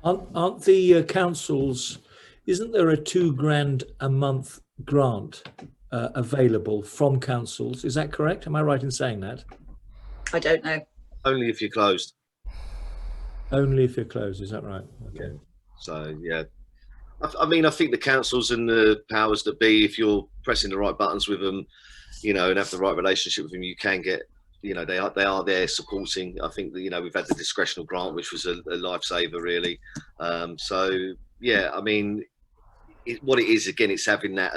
[SPEAKER 2] Aren't the councils? Isn't there a £2,000 a month grant available from councils? Is that correct? Am I right in saying that?
[SPEAKER 1] I don't know.
[SPEAKER 5] Only if you're closed.
[SPEAKER 2] Only if you're closed. Is that right? Okay.
[SPEAKER 5] So yeah, I mean, I think the councils and the powers that be, if you're pressing the right buttons with them, and have the right relationship with them, you can get, they are there supporting. I think that, we've had the discretional grant, which was a lifesaver really. So yeah, I mean, what it is, again, it's having that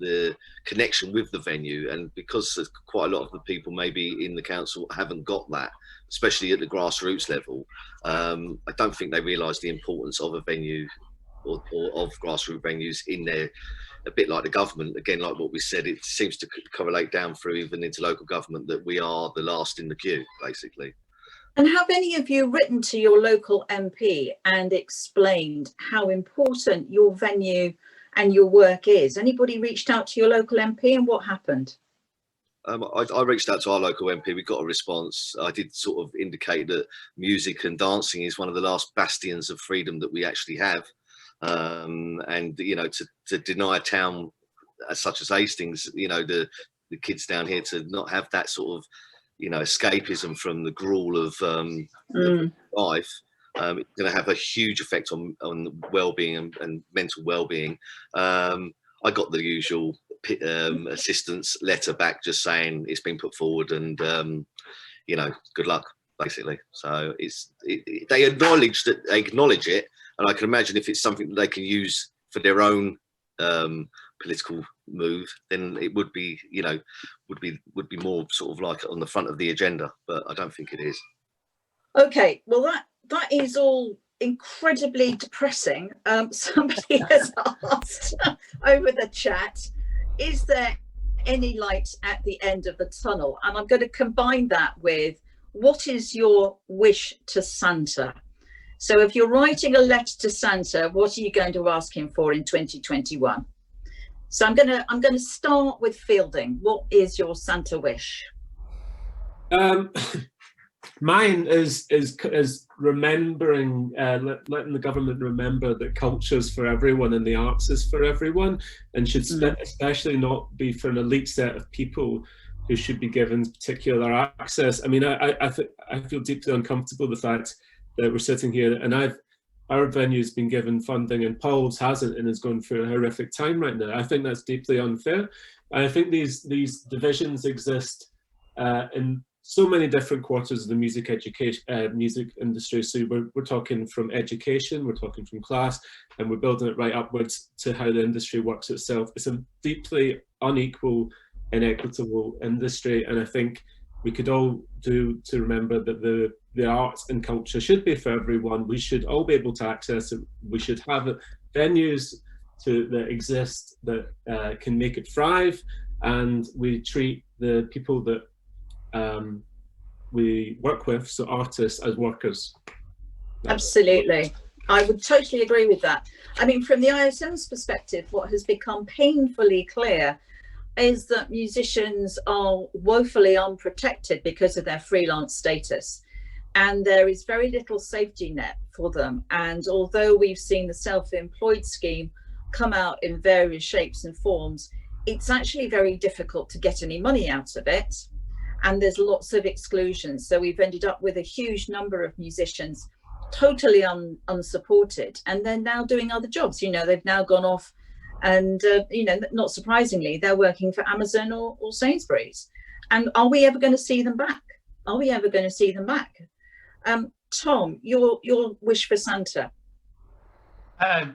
[SPEAKER 5] the connection with the venue, and because quite a lot of the people maybe in the council haven't got that, especially at the grassroots level, I don't think they realise the importance of a venue or of grassroots venues in there. A bit like the government, again, like what we said, it seems to correlate down through even into local government that we are the last in the queue, basically.
[SPEAKER 1] And have any of you written to your local MP and explained how important your venue and your work is? Anybody reached out to your local MP, and what happened?
[SPEAKER 5] I reached out to our local MP. We got a response. I did sort of indicate that music and dancing is one of the last bastions of freedom that we actually have. And you know, to deny a town such as Hastings, you know, the kids down here to not have that sort of, you know, escapism from the gruel of life, it's going to have a huge effect on well-being and mental well-being. I got the usual assistance letter back just saying it's been put forward and you know, good luck, basically. So they acknowledge it. And I can imagine if it's something that they can use for their own political move, then it would be, you know, would be more sort of like on the front of the agenda. But I don't think it is.
[SPEAKER 1] Okay, well that is all incredibly depressing. Somebody has asked over the chat, is there any light at the end of the tunnel? And I'm going to combine that with, what is your wish to Santa? So if you're writing a letter to Santa, what are you going to ask him for in 2021? So I'm going to start with Fielding. What is your Santa wish?
[SPEAKER 3] Mine is remembering, letting the government remember that culture's for everyone and the arts is for everyone, and should especially not be for an elite set of people who should be given particular access. I mean, I feel deeply uncomfortable with the fact that we're sitting here and our venue's been given funding and Paul's hasn't and is going through a horrific time right now. I think that's deeply unfair. And I think these divisions exist in so many different quarters of the music industry. So we're talking from education, we're talking from class, and we're building it right upwards to how the industry works itself. It's a deeply unequal, inequitable industry, and I think we could all do to remember that the arts and culture should be for everyone. We should all be able to access it. We should have venues that exist that can make it thrive, and we treat the people that we work with, so artists, as workers.
[SPEAKER 1] Absolutely. I would totally agree with that. I mean, from the ISM's perspective, what has become painfully clear is that musicians are woefully unprotected because of their freelance status, and there is very little safety net for them. And although we've seen the self-employed scheme come out in various shapes and forms, it's actually very difficult to get any money out of it, and there's lots of exclusions. So we've ended up with a huge number of musicians totally unsupported, and they're now doing other jobs. You know, they've now gone off and you know, not surprisingly, they're working for Amazon or Sainsbury's. And are we ever going to see them back? Are we ever going to see them back? Tom, your wish for Santa?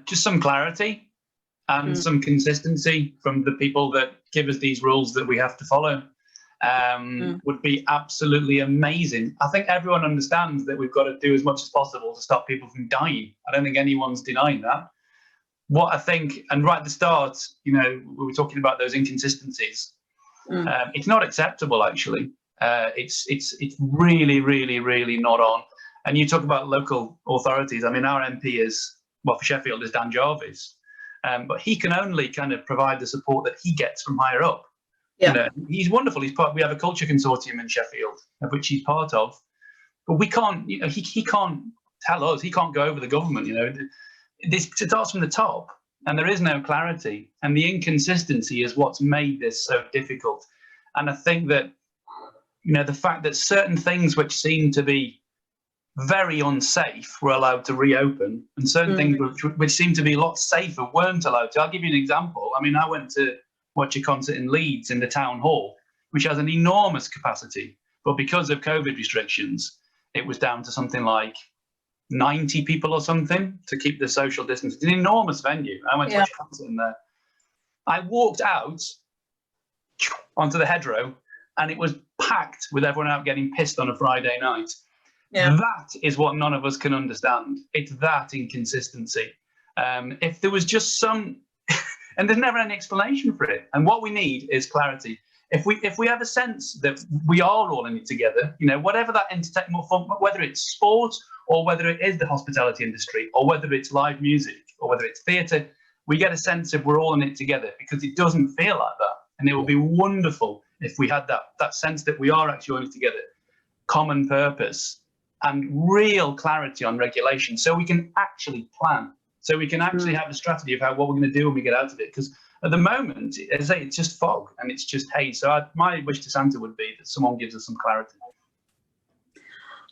[SPEAKER 6] Just some clarity and some consistency from the people that give us these rules that we have to follow. Would be absolutely amazing. I think everyone understands that we've got to do as much as possible to stop people from dying. I don't think anyone's denying that. What I think, and right at the start, you know, we were talking about those inconsistencies. It's not acceptable, actually. It's really, really, really not on. And you talk about local authorities. I mean, our MP is, well, for Sheffield is Dan Jarvis, but he can only kind of provide the support that he gets from higher up. Yeah, you know, he's wonderful. We have a culture consortium in Sheffield, of which he's part of, but we can't. You know, he can't tell us. He can't go over the government. You know, this starts from the top, and there is no clarity, and the inconsistency is what's made this so difficult. And I think that, you know, the fact that certain things which seem to be very unsafe were allowed to reopen, and certain things which seem to be a lot safer weren't allowed to. I'll give you an example. I mean, I went to watch a concert in Leeds in the town hall, which has an enormous capacity, but because of COVID restrictions, it was down to something like 90 people or something to keep the social distance. It's an enormous venue. I went to watch a concert in there. I walked out onto the hedgerow, and it was packed with everyone out getting pissed on a Friday night.
[SPEAKER 1] Yeah.
[SPEAKER 6] That is what none of us can understand. It's that inconsistency. If there was just some, and there's never any explanation for it. And what we need is clarity. If we have a sense that we are all in it together, you know, whatever that entertainment, whether it's sport or whether it is the hospitality industry or whether it's live music or whether it's theatre, we get a sense of we're all in it together, because it doesn't feel like that. And it would be wonderful if we had that sense that we are actually in it together, common purpose and real clarity on regulation, so we can actually plan, so we can actually have a strategy of what we're going to do when we get out of it. Because at the moment, as I say, it's just fog and it's just haze. So my wish to Santa would be that someone gives us some clarity.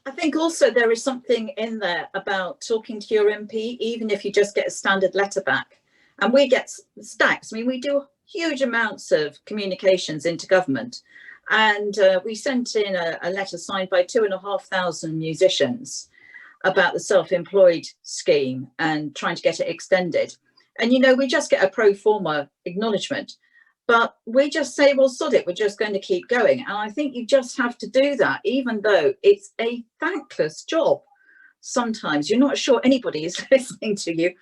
[SPEAKER 1] I think also there is something in there about talking to your MP, even if you just get a standard letter back. And we get stacks. I mean, we do huge amounts of communications into government. And we sent in a letter signed by 2,500 musicians about the self-employed scheme and trying to get it extended. And, you know, we just get a pro forma acknowledgement, but we just say, well, sod it, we're just going to keep going. And I think you just have to do that, even though it's a thankless job. Sometimes you're not sure anybody is listening to you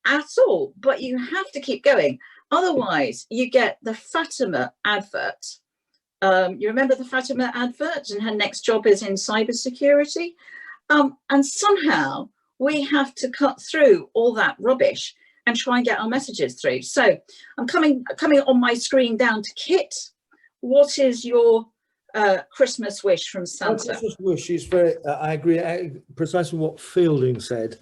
[SPEAKER 1] at all, but you have to keep going. Otherwise, you get the Fatima advert. You remember the Fatima advert, and her next job is in cybersecurity. And somehow we have to cut through all that rubbish and try and get our messages through. So I'm coming on my screen down to Kit. What is your Christmas wish from Santa?
[SPEAKER 2] My Christmas wish is very, I agree precisely what Fielding said.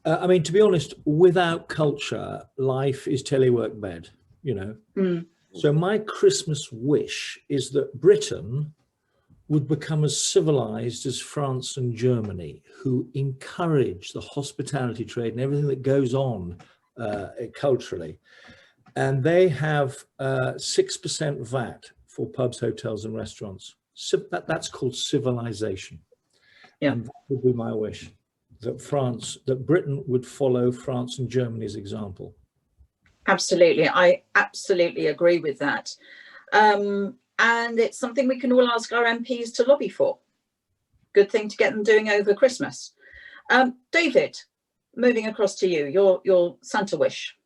[SPEAKER 2] I mean, to be honest, without culture, life is telework bed, you know. Mm. So my Christmas wish is that Britain would become as civilized as France and Germany, who encourage the hospitality trade and everything that goes on culturally. And they have 6% VAT for pubs, hotels and restaurants. So that's called civilization. Yeah. And that would be my wish, that Britain would follow France and Germany's example.
[SPEAKER 1] Absolutely. I absolutely agree with that. And it's something we can all ask our MPs to lobby for. Good thing to get them doing over Christmas. David, moving across to you, your Santa wish.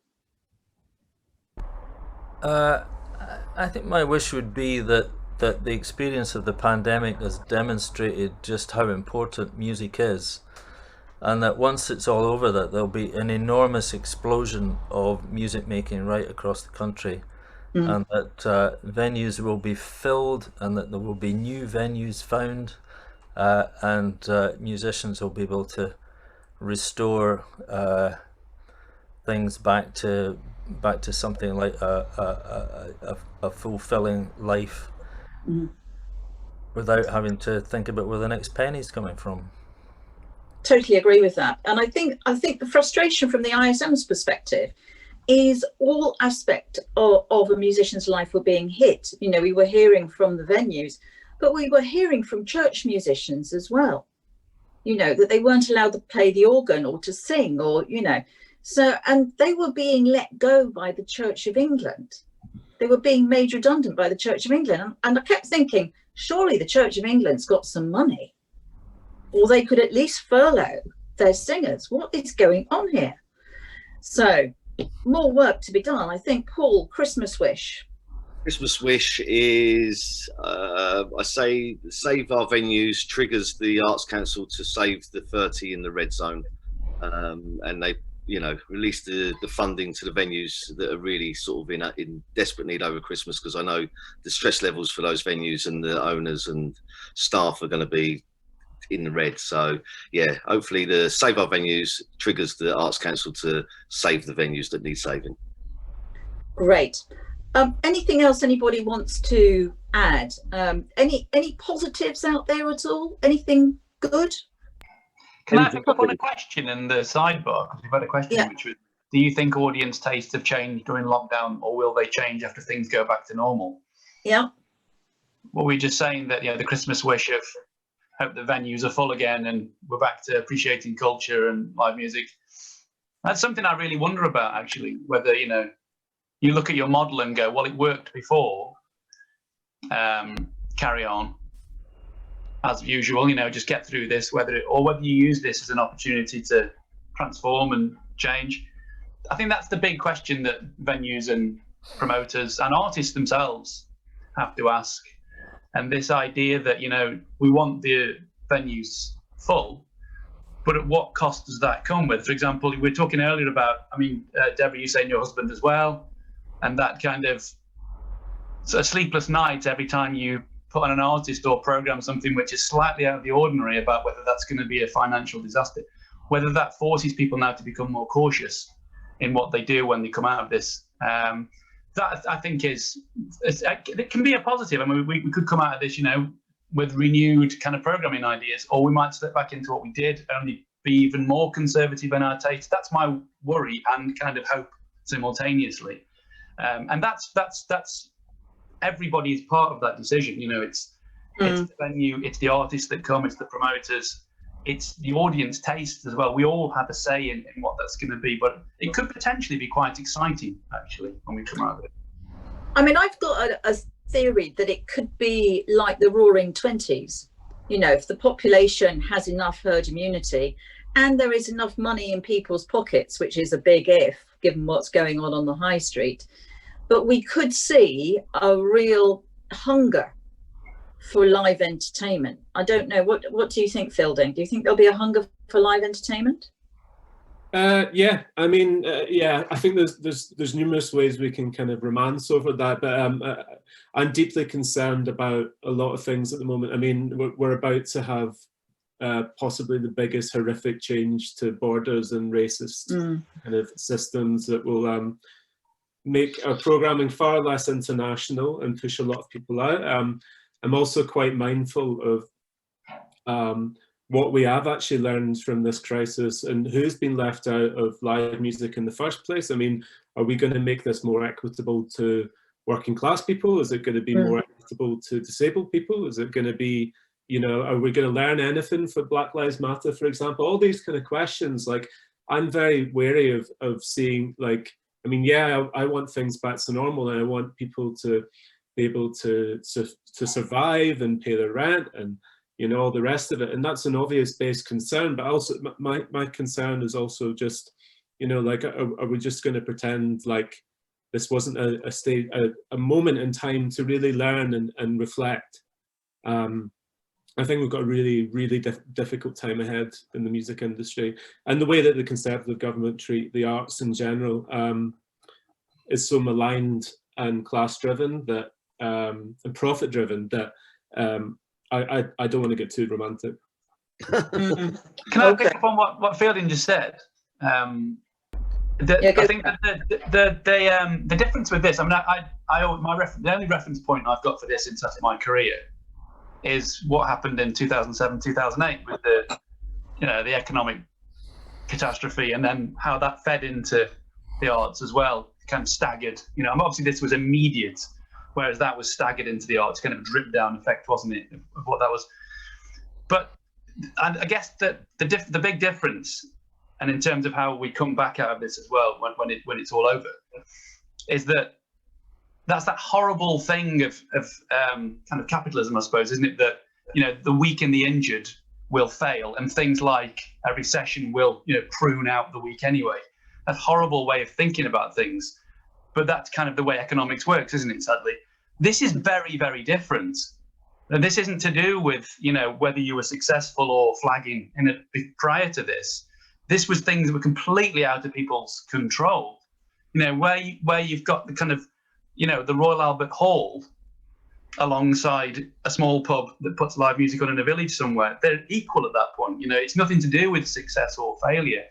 [SPEAKER 4] I think my wish would be that the experience of the pandemic has demonstrated just how important music is, and that once it's all over, that there'll be an enormous explosion of music making right across the country. And that venues will be filled, and that there will be new venues found, and musicians will be able to restore things back to something like a fulfilling life, without having to think about where the next penny's coming from.
[SPEAKER 1] Totally agree with that. And I think the frustration from the ISM's perspective is all aspect of a musician's life were being hit. You know, we were hearing from the venues, but we were hearing from church musicians as well, you know, that they weren't allowed to play the organ or to sing, or, you know, so, and they were being let go by the Church of England. They were being made redundant by the Church of England. And I kept thinking, surely the Church of England's got some money, or they could at least furlough their singers. What is going on here? So more work to be done. I think, Paul, Christmas wish.
[SPEAKER 5] Christmas wish is, I say, save our venues triggers the Arts Council to save the 30 in the red zone, and they, you know, release the funding to the venues that are really sort of in desperate need over Christmas, because I know the stress levels for those venues and the owners and staff are going to be in the red. So yeah, hopefully the save our venues triggers the Arts Council to save the venues that need saving.
[SPEAKER 1] Great. Anything else anybody wants to add? Any positives out there at all? Anything good?
[SPEAKER 6] Can I pick up on a question in the sidebar? Because we've had a question which was, do you think audience tastes have changed during lockdown, or will they change after things go back to normal? Yeah. Well, we're just saying that, you know, the Christmas wish of hope the venues are full again and we're back to appreciating culture and live music. That's something I really wonder about, actually, whether, you know, you look at your model and go, well, it worked before, carry on, as usual, you know, just get through this, whether you use this as an opportunity to transform and change. I think that's the big question that venues and promoters and artists themselves have to ask. And this idea that, you know, we want the venues full, but at what cost does that come with? For example, we were talking earlier about, I mean, Deborah, you saying your husband as well, and that kind of a sleepless night every time you put on an artist or program something which is slightly out of the ordinary about whether that's going to be a financial disaster, whether that forces people now to become more cautious in what they do when they come out of this. That I think it can be a positive. I mean, we could come out of this, you know, with renewed kind of programming ideas, or we might slip back into what we did, only be even more conservative in our taste. That's my worry and kind of hope simultaneously. And that's everybody is part of that decision. You know, it's the venue, it's the artists that come, it's the promoters, it's the audience taste as well. We all have a say in what that's going to be, but it could potentially be quite exciting actually when we come out of it.
[SPEAKER 1] I mean, I've got a theory that it could be like the Roaring '20s. You know, if the population has enough herd immunity and there is enough money in people's pockets, which is a big if, given what's going on the high street, but we could see a real hunger for live entertainment. I don't know, what do you think, Fielding? Do you think there'll be a hunger for live entertainment?
[SPEAKER 3] Yeah, I mean, yeah, I think there's numerous ways we can kind of romance over that, but I'm deeply concerned about a lot of things at the moment. I mean, we're about to have possibly the biggest horrific change to borders and racist kind of systems that will make our programming far less international and push a lot of people out. I'm also quite mindful of what we have actually learned from this crisis and who's been left out of live music in the first place. I mean, are we going to make this more equitable to working class people? Is it going to be more equitable to disabled people? Is it going to be, you know, are we going to learn anything for Black Lives Matter, for example? All these kind of questions, like, I'm very wary of seeing, like, I mean, yeah, I want things back to normal and I want people to be able to survive and pay their rent and, you know, all the rest of it. And that's an obvious base concern, but also my concern is also just, you know, like, are we just going to pretend like this wasn't a moment in time to really learn and reflect? I think we've got a really, really difficult time ahead in the music industry, and the way that the Conservative government treat the arts in general is so maligned and class-driven that and profit-driven that I don't want to get too romantic.
[SPEAKER 6] Can I pick up on what Fielding just said? I think that the difference with this, I mean, the only reference point I've got for this in my career is what happened in 2007, 2008 with the economic catastrophe, and then how that fed into the arts as well, kind of staggered. You know, obviously this was immediate, whereas that was staggered into the arts, kind of a drip down effect, wasn't it, of what that was? But I guess that the big difference, and in terms of how we come back out of this as well, when it's all over, is that's that horrible thing of kind of capitalism, I suppose, isn't it? That, you know, the weak and the injured will fail, and things like a recession will, you know, prune out the weak anyway. That horrible way of thinking about things, but that's kind of the way economics works, isn't it? Sadly, this is very, very different. And this isn't to do with, you know, whether you were successful or flagging prior to this. This was things that were completely out of people's control. You know, where you've got the kind of, you know, the Royal Albert Hall alongside a small pub that puts live music on in a village somewhere, they're equal at that point. You know, it's nothing to do with success or failure.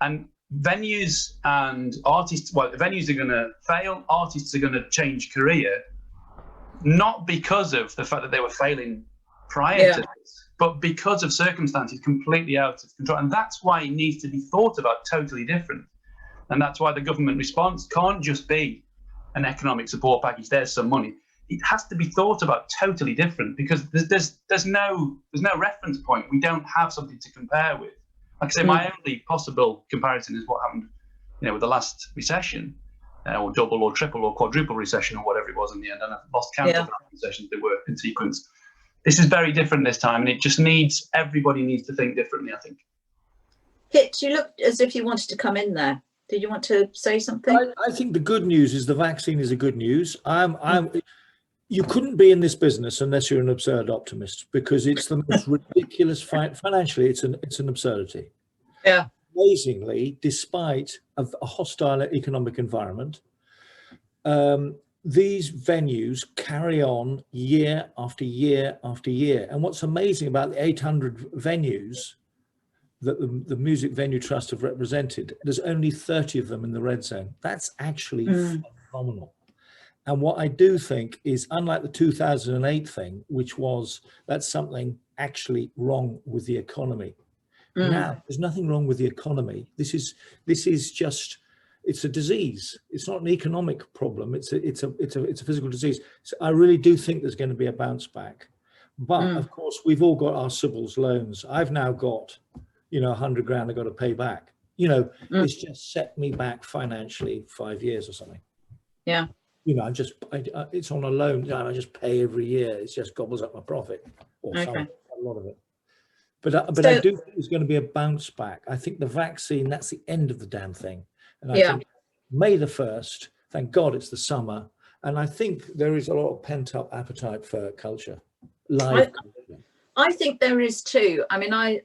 [SPEAKER 6] And venues and artists, well, venues are going to fail, artists are going to change career, not because of the fact that they were failing prior to this, but because of circumstances completely out of control. And that's why it needs to be thought about totally different. And that's why the government response can't just be an economic support package, there's some money. It has to be thought about totally different, because there's no reference point. We don't have something to compare with. Like I say, my only possible comparison is what happened, you know, with the last recession, or double or triple or quadruple recession or whatever it was in the end. And I've lost count of how many recessions there were in sequence. this is very different this time, and it just needs, everybody needs to think differently, I think.
[SPEAKER 1] Kit, you looked as if you wanted to come in there. Did you want to say something?
[SPEAKER 2] I think the good news is the vaccine is a good news. You couldn't be in this business unless you're an absurd optimist, because it's the most ridiculous financially. It's an absurdity.
[SPEAKER 1] Yeah.
[SPEAKER 2] Amazingly, despite a hostile economic environment, these venues carry on year after year after year. And what's amazing about the 800 venues that the Music Venue Trust have represented, there's only 30 of them in the red zone. That's actually phenomenal. And what I do think is, unlike the 2008 thing, that's something actually wrong with the economy. Now, there's nothing wrong with the economy. This is just, it's a disease. It's not an economic problem. It's a physical disease. So I really do think there's going to be a bounce back. But of course, we've all got our Sybil's loans. I've now got, 100 grand I've got to pay back. It's just set me back financially 5 years or something.
[SPEAKER 1] Yeah.
[SPEAKER 2] It's on a loan. I just pay every year. It just gobbles up my profit, or a lot of it. But I do think there's going to be a bounce back. I think the vaccine, that's the end of the damn thing. And I think May the 1st, thank God it's the summer. And I think there is a lot of pent up appetite for culture, live culture.
[SPEAKER 1] I think there is too. I mean, I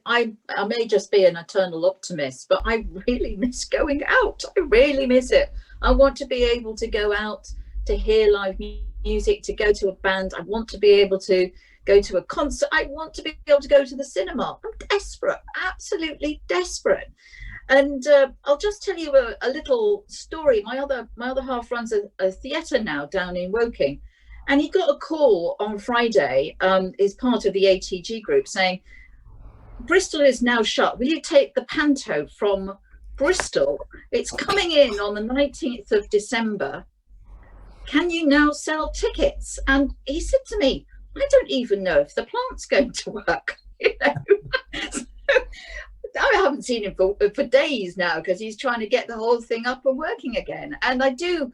[SPEAKER 1] may just be an eternal optimist, but I really miss going out. I really miss it. I want to be able to go out to hear live music, to go to a band. I want to be able to go to a concert. I want to be able to go to the cinema. I'm desperate, absolutely desperate. And I'll just tell you a little story. My other half runs a theatre now down in Woking, and he got a call on Friday, is part of the ATG group, saying, Bristol is now shut. Will you take the Panto from Bristol? It's coming in on the 19th of December. Can you now sell tickets? And he said to me, I don't even know if the plant's going to work. So, I haven't seen him for days now, because he's trying to get the whole thing up and working again. And I do,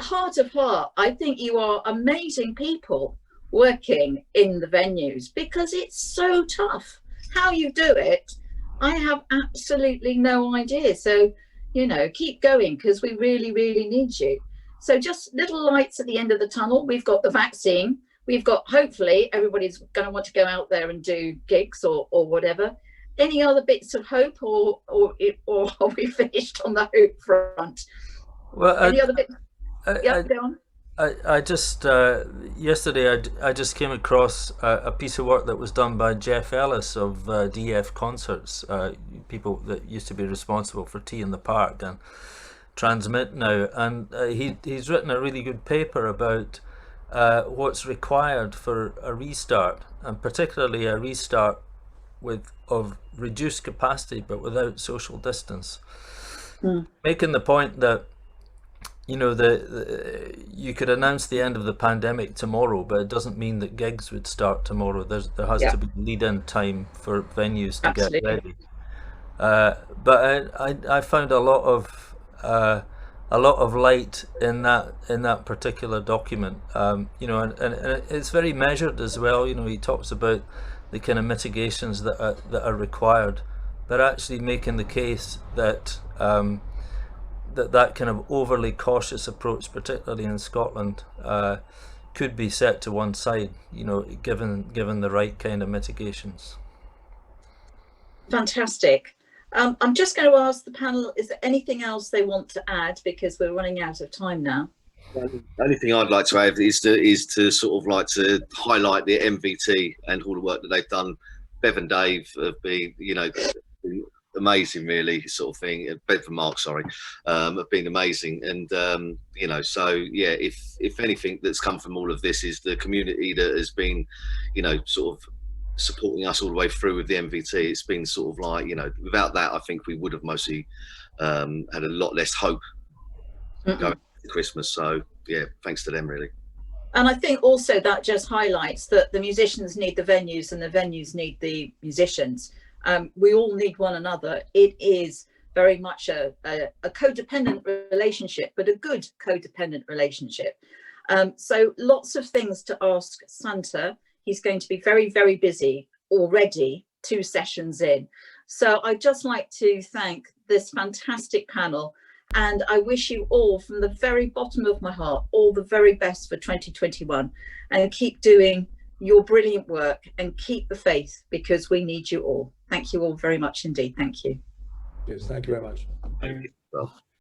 [SPEAKER 1] heart of heart, I think you are amazing people working in the venues, because it's so tough. How you do it, I have absolutely no idea. So, keep going, because we really, really need you. So just little lights at the end of the tunnel. We've got the vaccine. We've got, hopefully, everybody's going to want to go out there and do gigs or whatever. Any other bits of hope, or are we finished on the hope front?
[SPEAKER 4] Well,
[SPEAKER 1] any other bits?
[SPEAKER 4] go
[SPEAKER 1] on.
[SPEAKER 4] I just yesterday I just came across a piece of work that was done by Jeff Ellis of DF Concerts, people that used to be responsible for Tea in the Park and Transmit now, and he's written a really good paper about what's required for a restart, and particularly a restart of reduced capacity but without social distance, making the point that you could announce the end of the pandemic tomorrow, but it doesn't mean that gigs would start tomorrow. There has to be lead-in time for venues to get ready. But I found a lot of light in that particular document. And it's very measured as well. He talks about the kind of mitigations that are required, but actually making the case that that kind of overly cautious approach, particularly in Scotland, could be set to one side, given the right kind of mitigations.
[SPEAKER 1] Fantastic. I'm just going to ask the panel, is there anything else they want to add, because we're running out of time now?
[SPEAKER 5] The only thing I'd like to add is to sort of like to highlight the MVT and all the work that they've done. Bev and Dave have been, amazing, really, sort of thing. Bev and Mark, sorry, have been amazing. And so yeah, if anything that's come from all of this is the community that has been, sort of supporting us all the way through with the MVT. It's been sort of like, without that, I think we would have mostly had a lot less hope going into Christmas. So yeah, thanks to them, really.
[SPEAKER 1] And I think also that just highlights that the musicians need the venues and the venues need the musicians. We all need one another. It is very much a codependent relationship, but a good codependent relationship. So lots of things to ask Santa. he's going to be very, very busy already, 2 sessions in. So I'd just like to thank this fantastic panel, and I wish you all, from the very bottom of my heart, all the very best for 2021, and keep doing your brilliant work and keep the faith, because we need you all. Thank you all very much indeed. Thank you.
[SPEAKER 2] Yes, thank you very much.
[SPEAKER 3] Thank you.
[SPEAKER 5] Well.